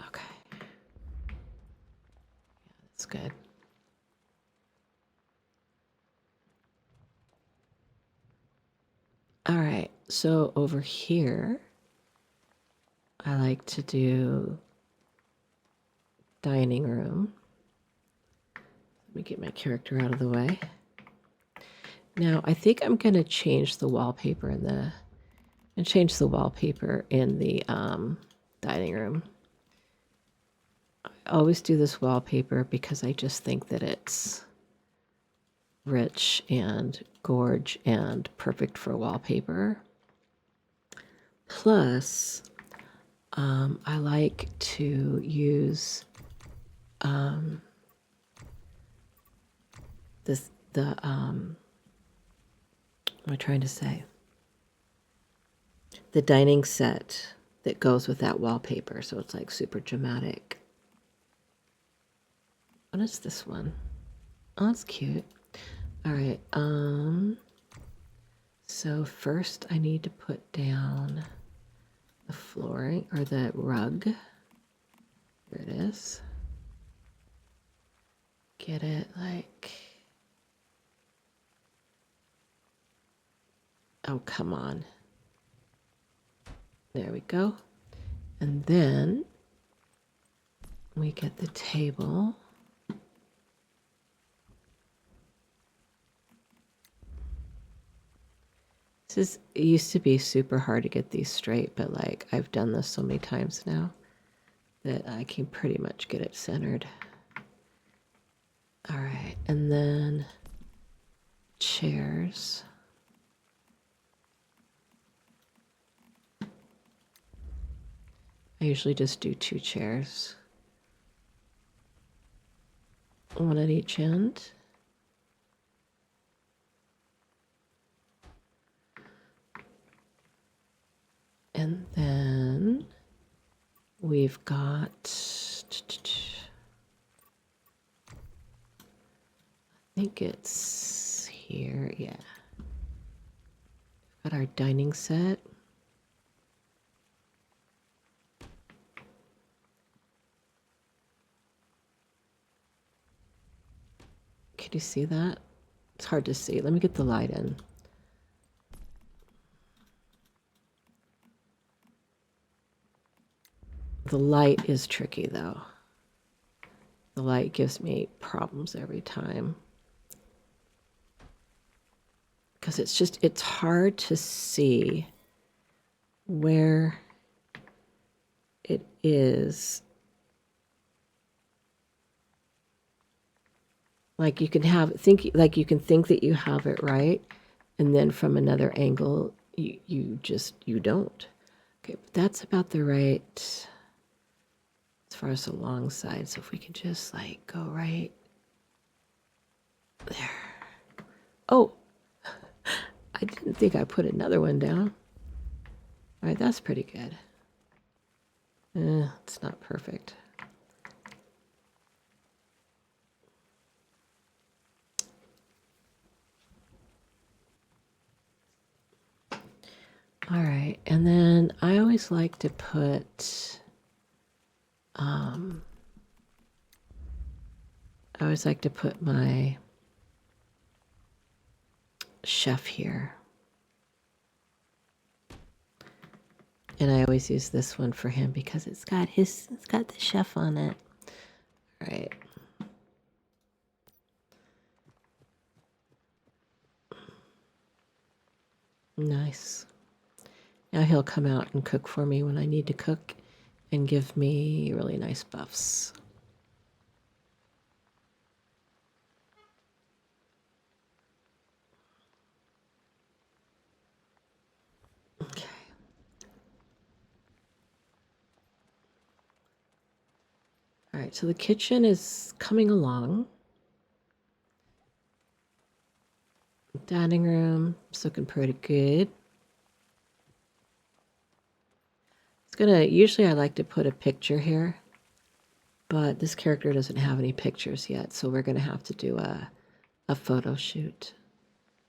Okay. Yeah, that's good. All right, so over here, I like to do dining room. Let me get my character out of the way. Now, I think I'm going to change the wallpaper in the dining room. I always do this wallpaper because I just think that it's rich and gorge and perfect for wallpaper. Plus, I like to use what am I trying to say? The dining set that goes with that wallpaper, so it's like super dramatic. What is this one? Oh, that's cute. All right. So first I need to put down the flooring or the rug. Here it is. Get it like Oh, come on. There we go. And then we get the table. It used to be super hard to get these straight, but like I've done this so many times now that I can pretty much get it centered. All right, and then chairs. I usually just do 2 chairs, one at each end. And then we've got, I think it's here, yeah. Got our dining set. Can you see that? It's hard to see. Let me get the light in. The light is tricky though. The light gives me problems every time. Because it's hard to see where it is. Like you can think that you have it right, and then from another angle you don't. Okay, but that's about the right as far as the long side. So if we can just like go right there. Oh, I didn't think I put another one down. All right, that's pretty good. It's not perfect. All right, and then I always like to put, my chef here. And I always use this one for him because it's got the chef on it. All right. Nice. Now he'll come out and cook for me when I need to cook and give me really nice buffs. Okay. All right, so the kitchen is coming along. Dining room is looking pretty good. Usually I like to put a picture here, but this character doesn't have any pictures yet, so we're gonna have to do a photo shoot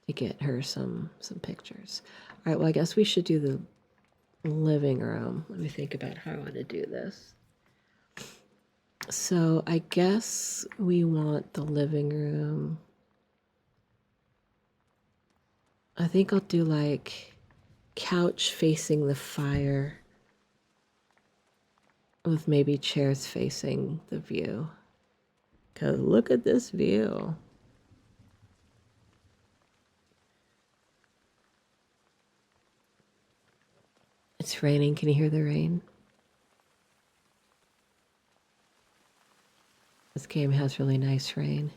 to get her some pictures. All right, well, I guess we should do the living room. Let me think about how I want to do this. So I guess we want the living room. I think I'll do like couch facing the fire with maybe chairs facing the view. Because look at this view. It's raining. Can you hear the rain? This game has really nice rain.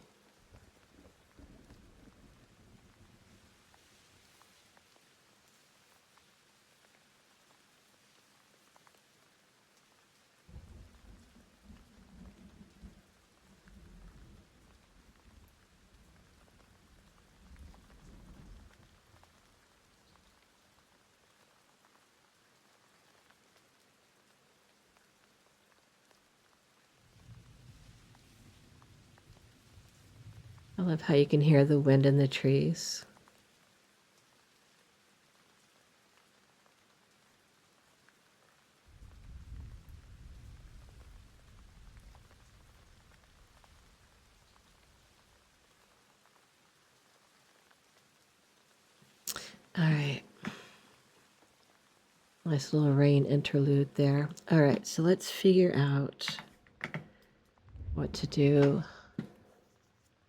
I love how you can hear the wind in the trees. All right. Nice little rain interlude there. All right, so let's figure out what to do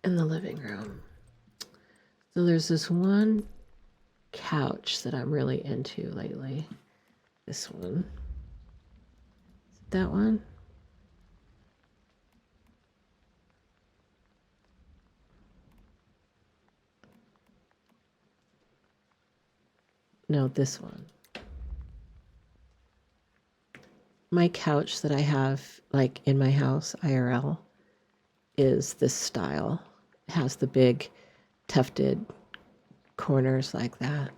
in the living room. So there's this one couch that I'm really into lately. This one. Is it that one? No, this one. My couch that I have, like, in my house, IRL, is this style. It has the big tufted corners like that.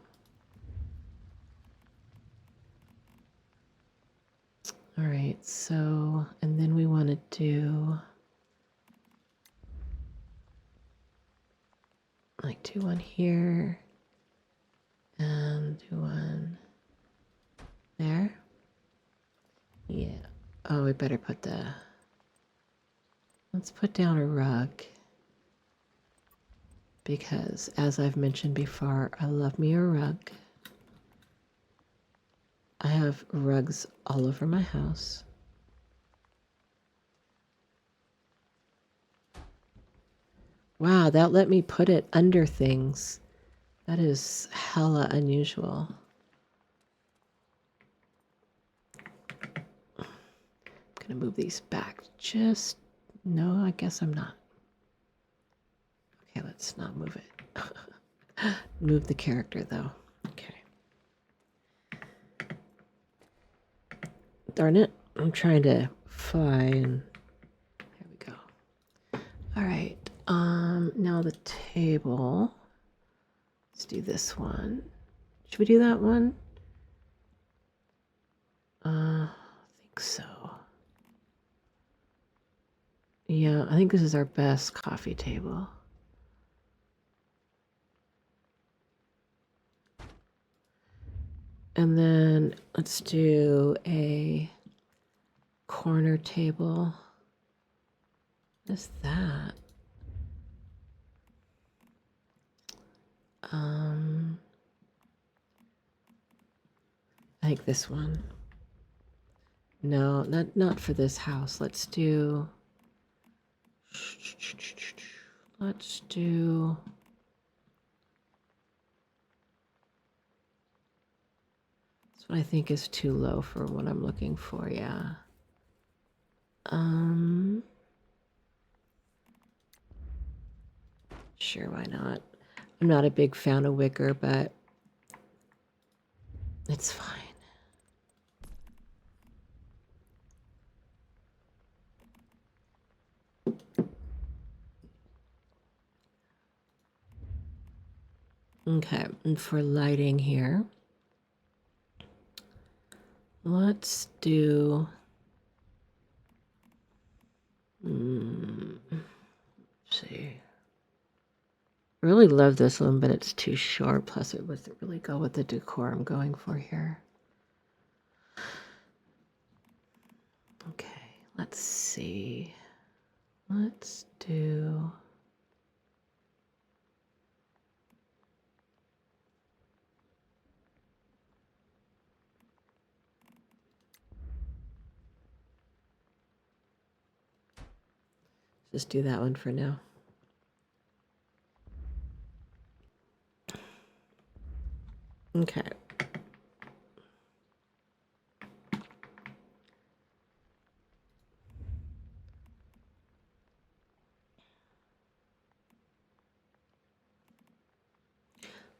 All right, so, and then we want to do, like, do one here and do one there. Yeah. Oh, we better put let's put down a rug, because as I've mentioned before, I love me a rug. I have rugs all over my house. Wow, that let me put it under things. That is hella unusual. I'm gonna move these back just, no, I guess I'm not. Okay, let's not move it. Move the character though. Okay. Darn it, I'm trying to find, there we go. All right, now the table. Let's do this one. Should we do that one? I think so. Yeah, I think this is our best coffee table. And then let's do a corner table. What's that? I think this one. No, not for this house. Let's do this one I think is too low for what I'm looking for, yeah. Sure, why not? I'm not a big fan of wicker, but it's fine. Okay, and for lighting here, let's do, let's see. I really love this one, but it's too short. Plus, it doesn't really go with the decor I'm going for here. Okay, let's see. Let's do, just do that one for now. Okay.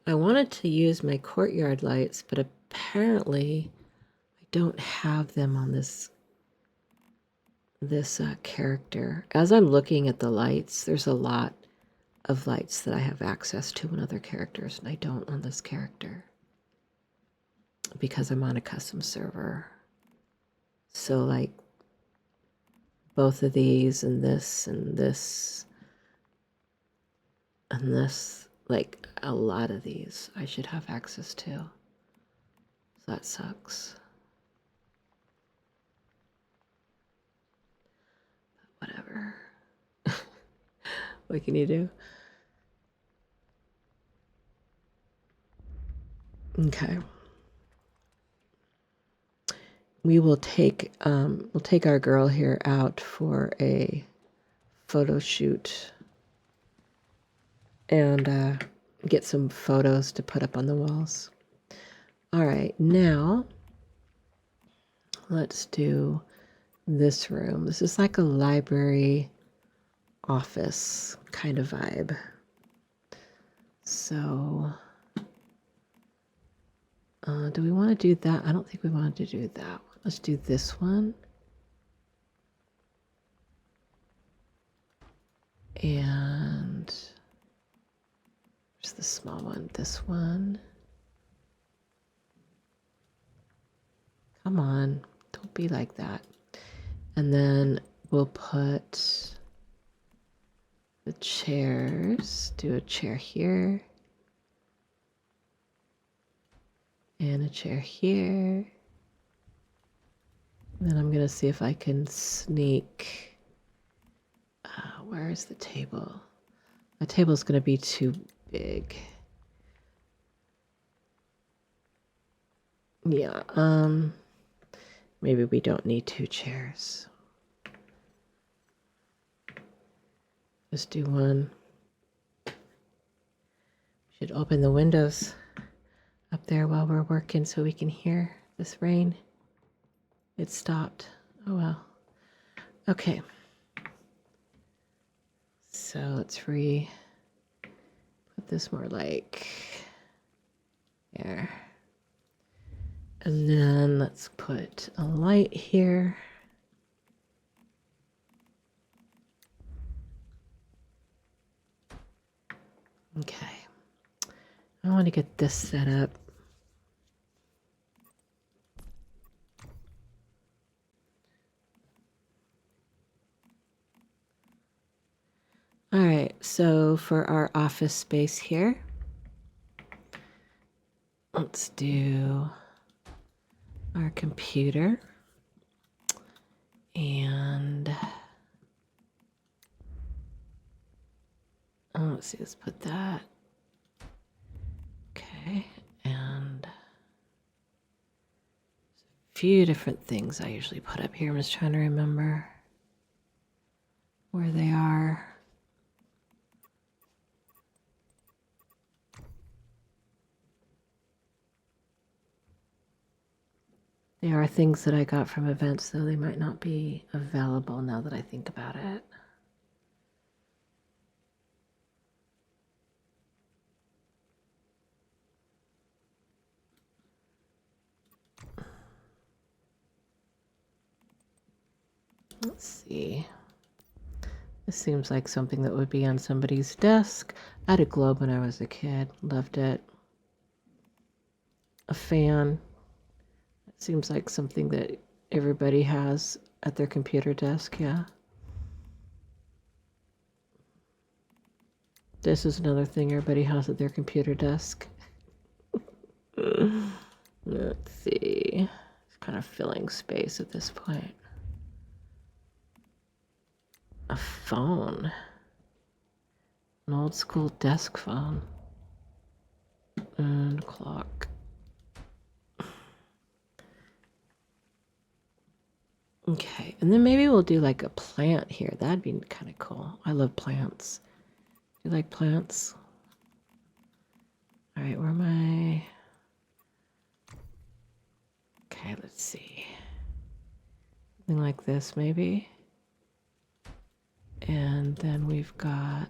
I wanted to use my courtyard lights, but apparently I don't have them on this character. As I'm looking at the lights, there's a lot of lights that I have access to in other characters, and I don't on this character because I'm on a custom server. So like both of these and this and this and this, like a lot of these I should have access to. So that sucks. But whatever. What can you do? Okay. we'll take our girl here out for a photo shoot and get some photos to put up on the walls. All right, now let's do this room. This is like a library office kind of vibe. So do we want to do that? I don't think we want to do that one. Let's do this one. And there's the small one, this one. Come on, don't be like that. And then we'll put the chairs, do a chair here. And a chair here. And then I'm going to see if I can sneak. Where is the table? My table's going to be too big. Yeah, maybe we don't need 2 chairs. Just do one. Should open the windows up there while we're working so we can hear this rain. It stopped. Oh well. Okay. So let's put this more like there. And then let's put a light here. Okay. I want to get this set up. All right, so for our office space here, let's do our computer and let's see, let's put that. Okay, and a few different things I usually put up here. I'm just trying to remember where they are. They are things that I got from events, though they might not be available now that I think about it. Let's see. This seems like something that would be on somebody's desk. I had a globe when I was a kid. Loved it. A fan. It seems like something that everybody has at their computer desk, yeah. This is another thing everybody has at their computer desk. Let's see. It's kind of filling space at this point. A phone. An old school desk phone. And a clock. Okay, and then maybe we'll do like a plant here. That'd be kind of cool. I love plants. Do you like plants? All right, where am I? Okay, let's see. Something like this, maybe. And then we've got...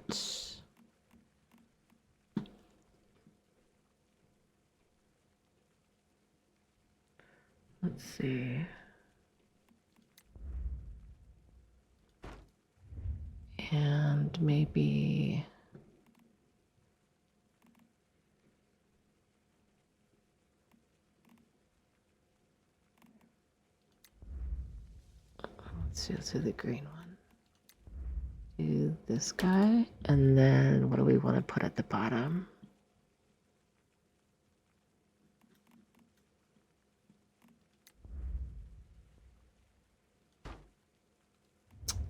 Let's see. And maybe... Let's do the green one. Do this guy. And then what do we want to put at the bottom?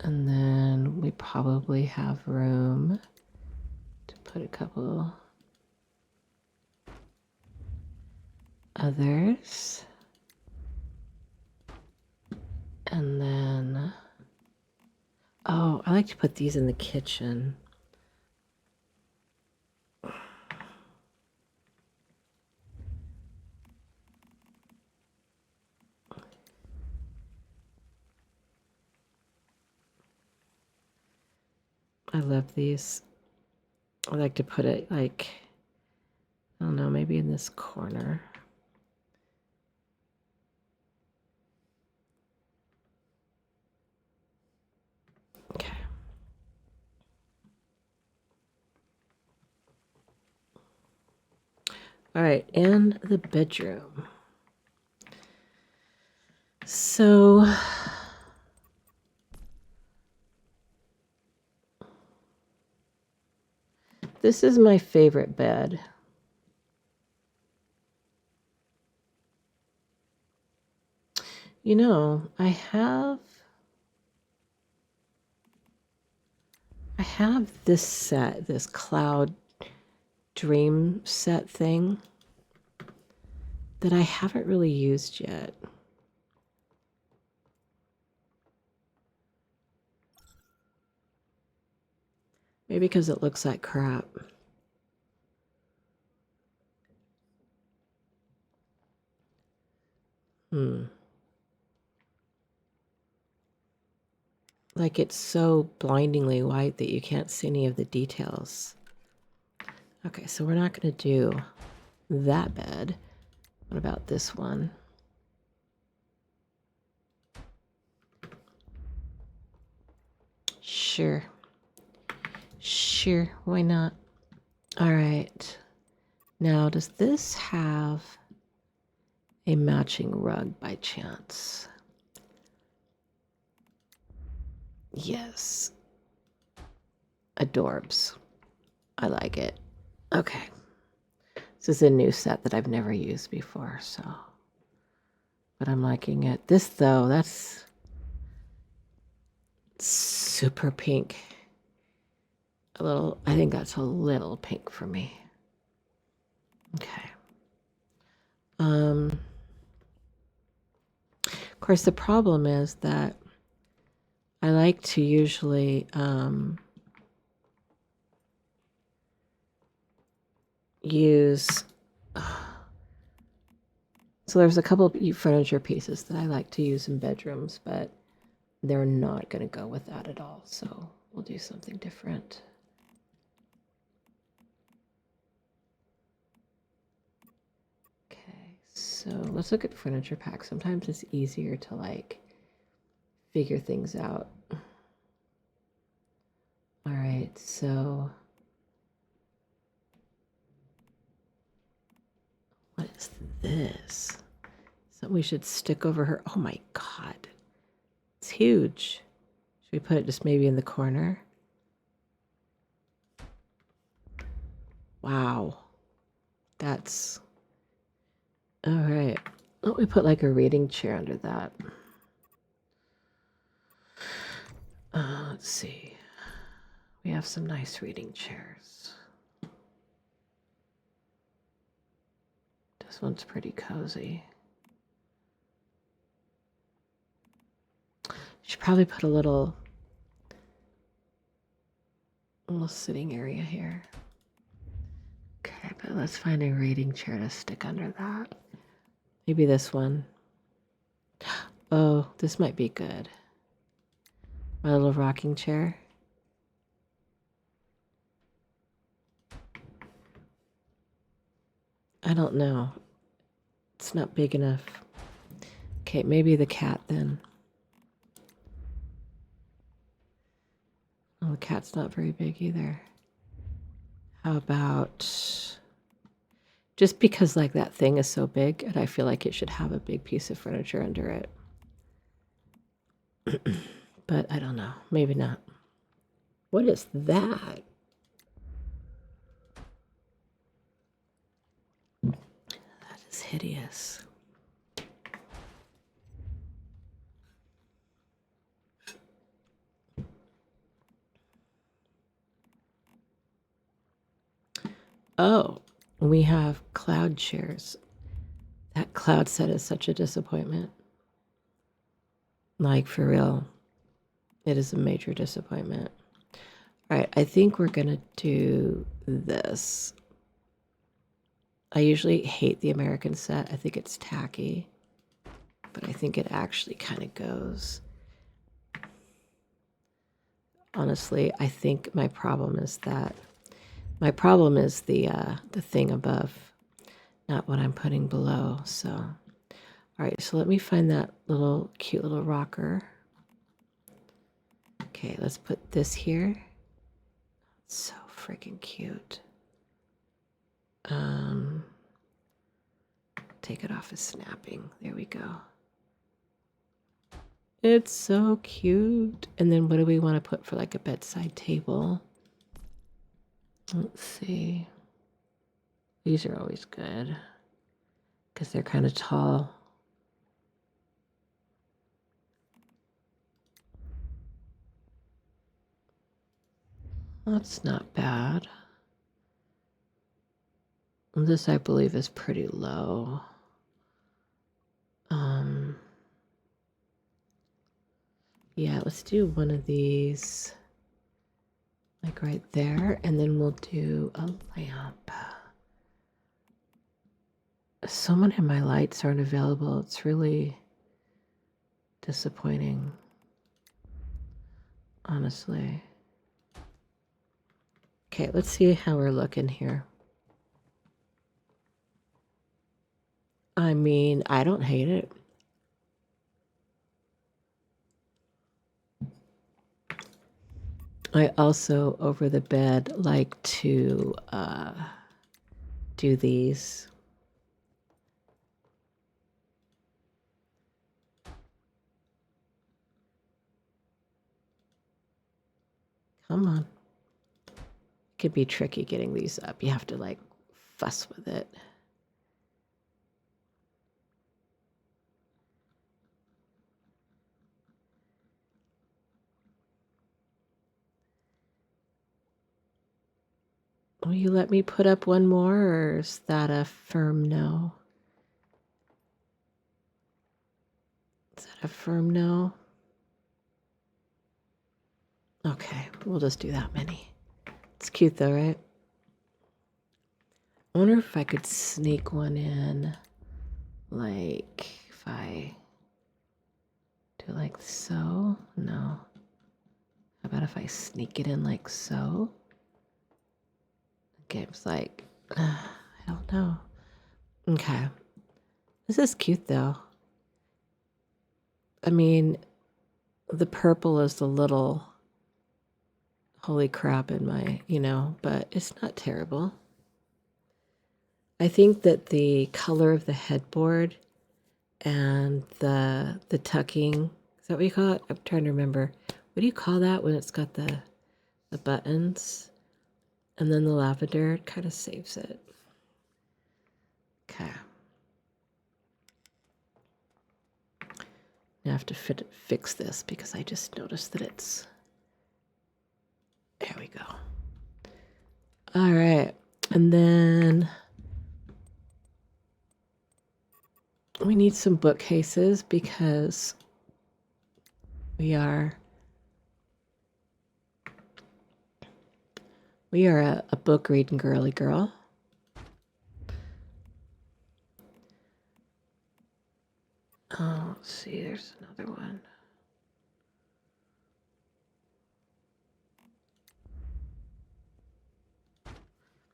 And then we probably have room to put a couple others. And then, oh, I like to put these in the kitchen. I love these. I like to put it like, I don't know, maybe in this corner. Okay. All right, and the bedroom. So this is my favorite bed. You know, I have this set, this cloud dream set thing that I haven't really used yet. Maybe because it looks like crap. Like it's so blindingly white that you can't see any of the details. Okay, so we're not going to do that bed. What about this one? Sure. Sure, why not? All right. Now, does this have a matching rug by chance? Yes. Adorbs. I like it. Okay. This is a new set that I've never used before, so. But I'm liking it. This, though, that's super pink. A little, I think that's a little pink for me. Okay. Of course, the problem is that I like to usually use. So there's a couple of furniture pieces that I like to use in bedrooms, but they're not going to go with that at all. So we'll do something different. Okay, so let's look at furniture packs. Sometimes it's easier to like figure things out. All right, so what is this? Something we should stick over her. Oh my God, it's huge. Should we put it just maybe in the corner? Wow, that's all right. Why don't we put like a reading chair under that? Let's see. We have some nice reading chairs. This one's pretty cozy. Should probably put a little sitting area here. Okay, but let's find a reading chair to stick under that. Maybe this one. Oh, this might be good. My little rocking chair. I don't know. It's not big enough. Okay, maybe the cat then. Oh, the cat's not very big either. How about just because like that thing is so big and I feel like it should have a big piece of furniture under it. But I don't know. Maybe not. What is that? That is hideous. Oh, we have cloud chairs. That cloud set is such a disappointment. Like, for real, it is a major disappointment. All right, I think we're going to do this. I usually hate the American set. I think it's tacky, but I think it actually kind of goes. Honestly, I think my problem is the thing above, not what I'm putting below. So, all right, so let me find that little cute little rocker. Okay, let's put this here. It's so freaking cute. Take it off as snapping. There we go. It's so cute. And then what do we want to put for like a bedside table? Let's see. These are always good because they're kind of tall. That's not bad. This, I believe, is pretty low. Yeah, let's do one of these, like right there, and then we'll do a lamp. So many of my lights aren't available. It's really disappointing, honestly. Okay, let's see how we're looking here. I mean, I don't hate it. I also, over the bed, like to do these. Come on. It could be tricky getting these up. You have to like fuss with it. Will you let me put up one more, or is that a firm no? Is that a firm no? Okay, we'll just do that many. It's cute though, right? I wonder if I could sneak one in, like if I do like so? No. How about if I sneak it in like so? Game's like, I don't know. Okay. This is cute though. I mean, the purple is a little holy crap in my, but it's not terrible. I think that the color of the headboard and the tucking, is that what you call it? I'm trying to remember. What do you call that when it's got the buttons? And then the lavender kind of saves it. Okay. Now I have to fix this because I just noticed that it's... There we go. All right. And then we need some bookcases because we are a book reading girly girl. Oh, let's see, there's another one.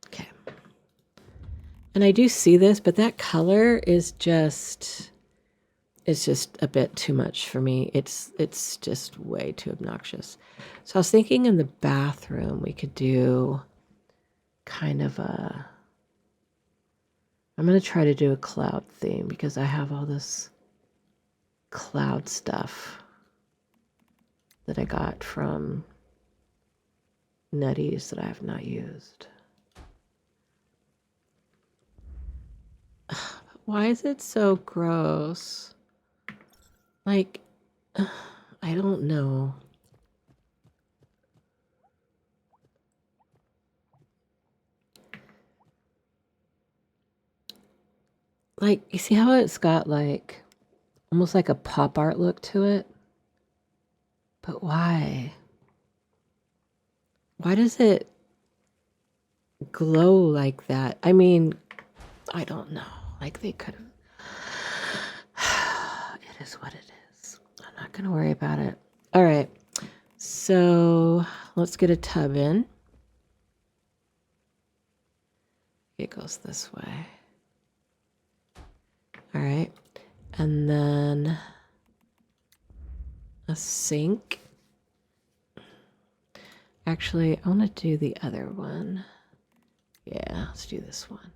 Okay. And I do see this, but that color is just, it's just a bit too much for me. It's just way too obnoxious. So I was thinking in the bathroom we could do kind of a, I'm going to try to do a cloud theme because I have all this cloud stuff that I got from Nutties that I have not used. Why is it so gross? Like, I don't know. Like, you see how it's got like almost like a pop art look to it? But why? Why does it glow like that? I mean, I don't know. Like they could have. It is what it is. I'm not going to worry about it. All right. So let's get a tub in. It goes this way. All right. And then a sink. Actually, I want to do the other one. Yeah, let's do this one.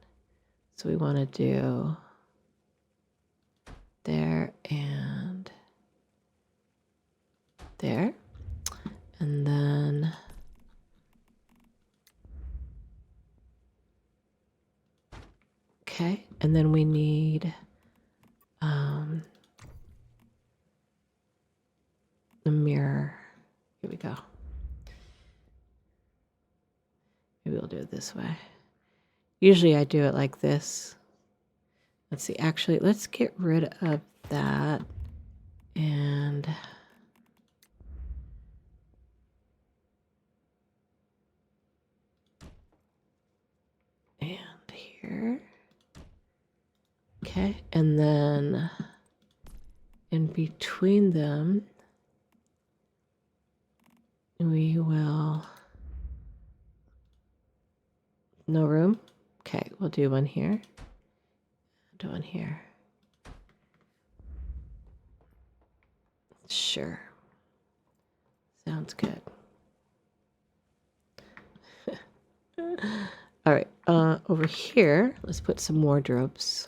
So we want to do there and there. And then okay, and then we need a mirror. Here we go. Maybe we'll do it this way. Usually I do it like this. Let's see, actually, let's get rid of that and here. Okay, and then in between them, we will, no room? Okay, we'll do one here, do one here. Sure. Sounds good. All right, over here, let's put some wardrobes.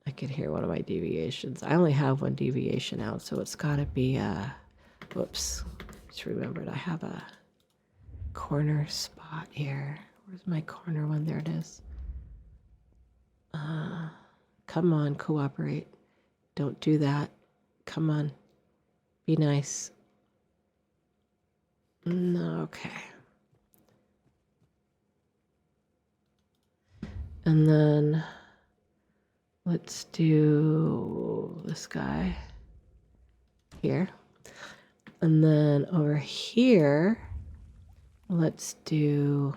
I could hear one of my deviations. I only have one deviation out, so it's got to be, whoops. Just remembered I have a corner spot here. Where's my corner one? There it is. Come on, cooperate. Don't do that. Come on. Be nice. No, okay. And then let's do this guy here. And then over here, let's do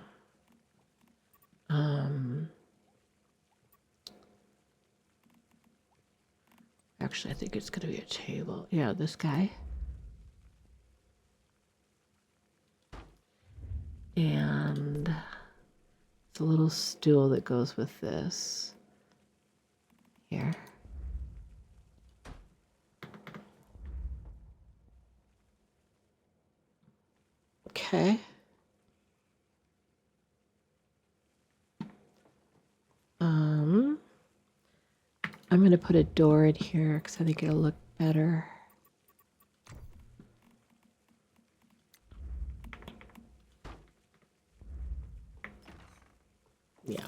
actually, I think it's going to be a table. Yeah, this guy. And it's a little stool that goes with this here. Okay. I'm going to put a door in here because I think it'll look better. Yeah.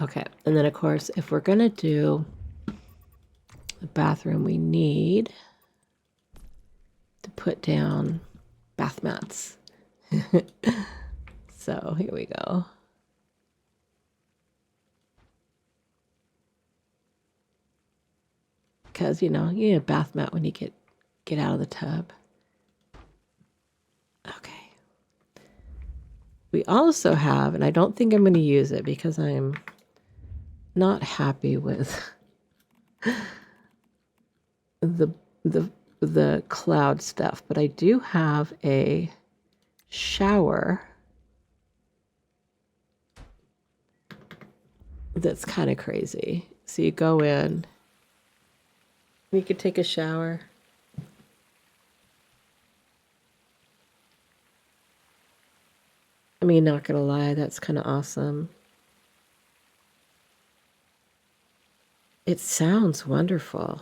Okay, and then of course, if we're going to do the bathroom, we need to put down bath mats. So here we go. Because, you know, you need a bath mat when you get out of the tub. Okay. We also have, and I don't think I'm going to use it because I'm not happy with the cloud stuff, but I do have a shower that's kind of crazy. So you go in, you could take a shower. I mean, not gonna lie, that's kind of awesome. It sounds wonderful.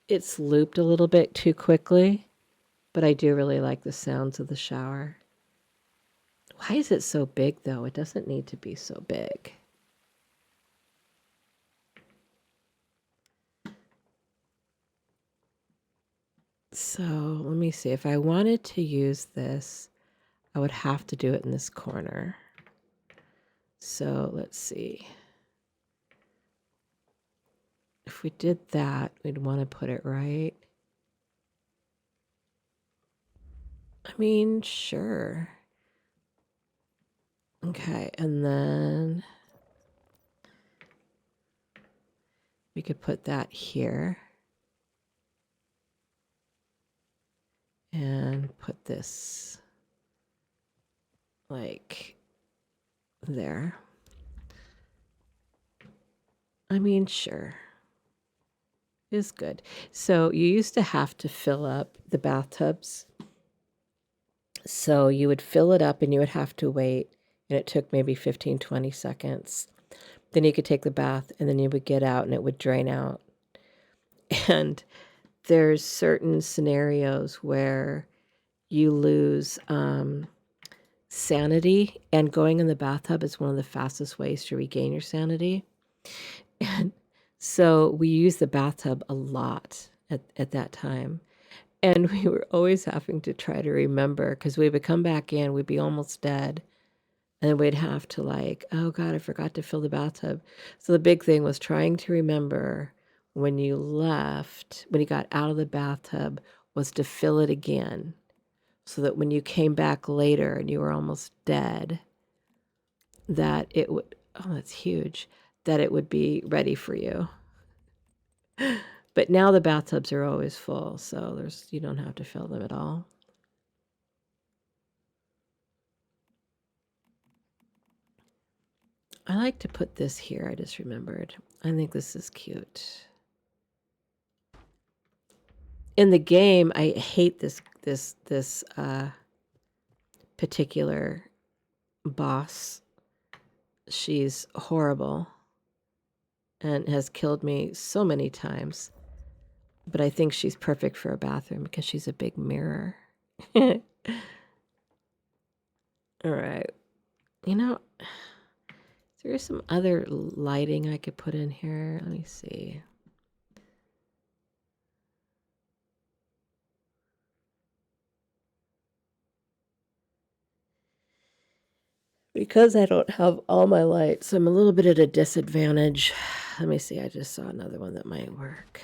it's looped a little bit too quickly, but I do really like the sounds of the shower. Why is it so big, though? It doesn't need to be so big. So let me see. If I wanted to use this, I would have to do it in this corner. So let's see. If we did that, we'd want to put it right. I mean, sure. Okay, and then we could put that here. And put this like there. I mean, sure. Is good. So you used to have to fill up the bathtubs. So you would fill it up and you would have to wait. And it took maybe 15, 20 seconds. Then you could take the bath and then you would get out and it would drain out. And there's certain scenarios where you lose sanity, and going in the bathtub is one of the fastest ways to regain your sanity. And so we used the bathtub a lot at that time. And we were always having to try to remember, because we would come back in, we'd be almost dead. And then we'd have to like, oh God, I forgot to fill the bathtub. So the big thing was trying to remember when you left, when you got out of the bathtub, was to fill it again. So that when you came back later and you were almost dead, that it would, oh, that's huge, that it would be ready for you. But now the bathtubs are always full, so you don't have to fill them at all. I like to put this here, I just remembered. I think this is cute. In the game, I hate this particular boss. She's horrible and has killed me so many times. But I think she's perfect for a bathroom because she's a big mirror. All right. You know, there's some other lighting I could put in here. Let me see. Because I don't have all my lights, I'm a little bit at a disadvantage. Let me see. I just saw another one that might work.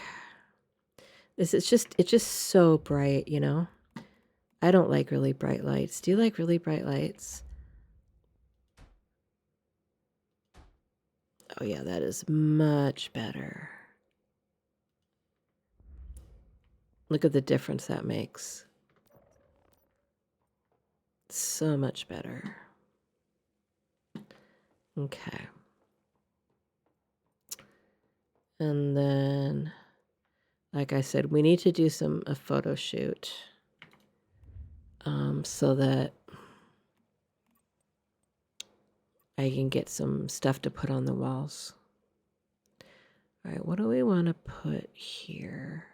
It's just so bright, you know? I don't like really bright lights. Do you like really bright lights? Oh yeah, that is much better. Look at the difference that makes. So much better. Okay. And then, like I said, we need to do a photo shoot so that I can get some stuff to put on the walls. All right, what do we want to put here?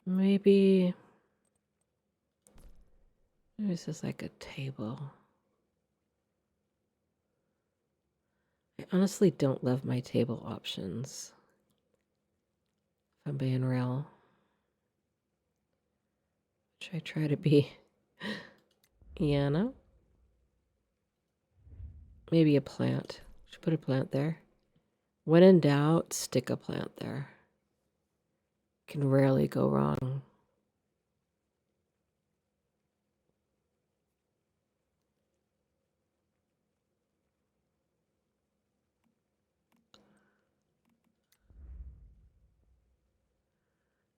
Maybe this is like a table. I honestly don't love my table options, if I'm being real. Should I try to be, yeah, no? Maybe a plant. Should put a plant there. When in doubt, stick a plant there. Can rarely go wrong.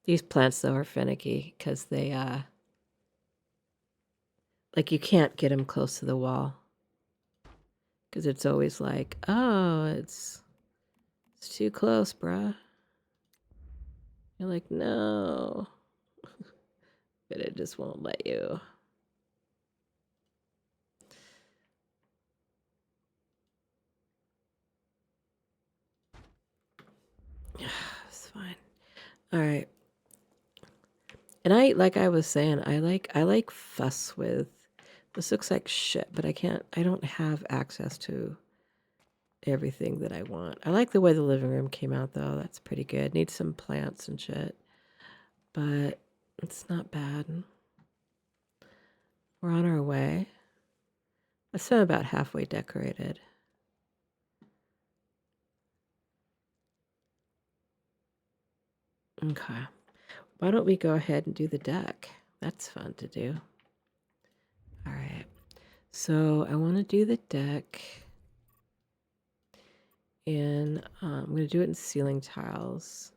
These plants, though, are finicky because they like you can't get them close to the wall because it's always like, oh, it's too close, bruh. You're like, no, but it just won't let you. It's fine. All right. And like I was saying, I like fuss with, this looks like shit, but I don't have access to everything that I want. I like the way the living room came out though. That's pretty good. Needs some plants and shit, but it's not bad. We're on our way. Let's say I'm about halfway decorated. Okay. Why don't we go ahead and do the deck? That's fun to do. All right. So I want to do the deck. And I'm going to do it in ceiling tiles.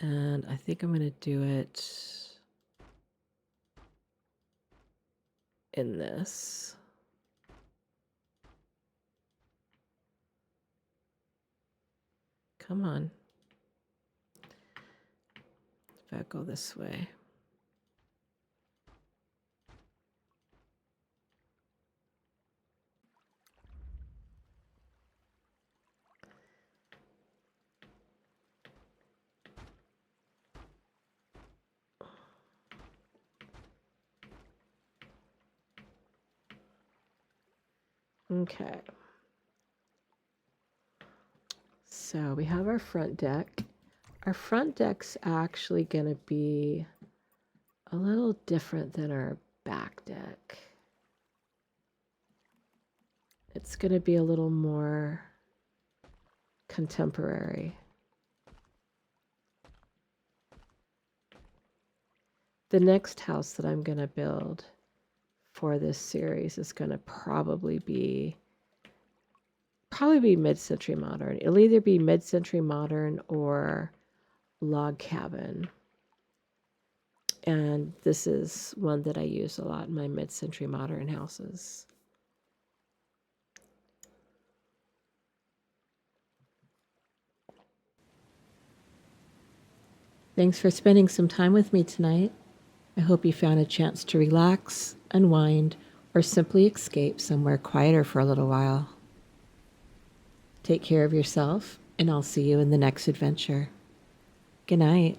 And I think I'm going to do it in this. Come on. If I go this way. Okay. So we have our front deck. Our front deck's actually going to be a little different than our back deck. It's going to be a little more contemporary. The next house that I'm going to build for this series is going to probably be mid-century modern. It'll either be mid-century modern or log cabin. And this is one that I use a lot in my mid-century modern houses. Thanks for spending some time with me tonight. I hope you found a chance to relax, unwind, or simply escape somewhere quieter for a little while. Take care of yourself, and I'll see you in the next adventure. Good night.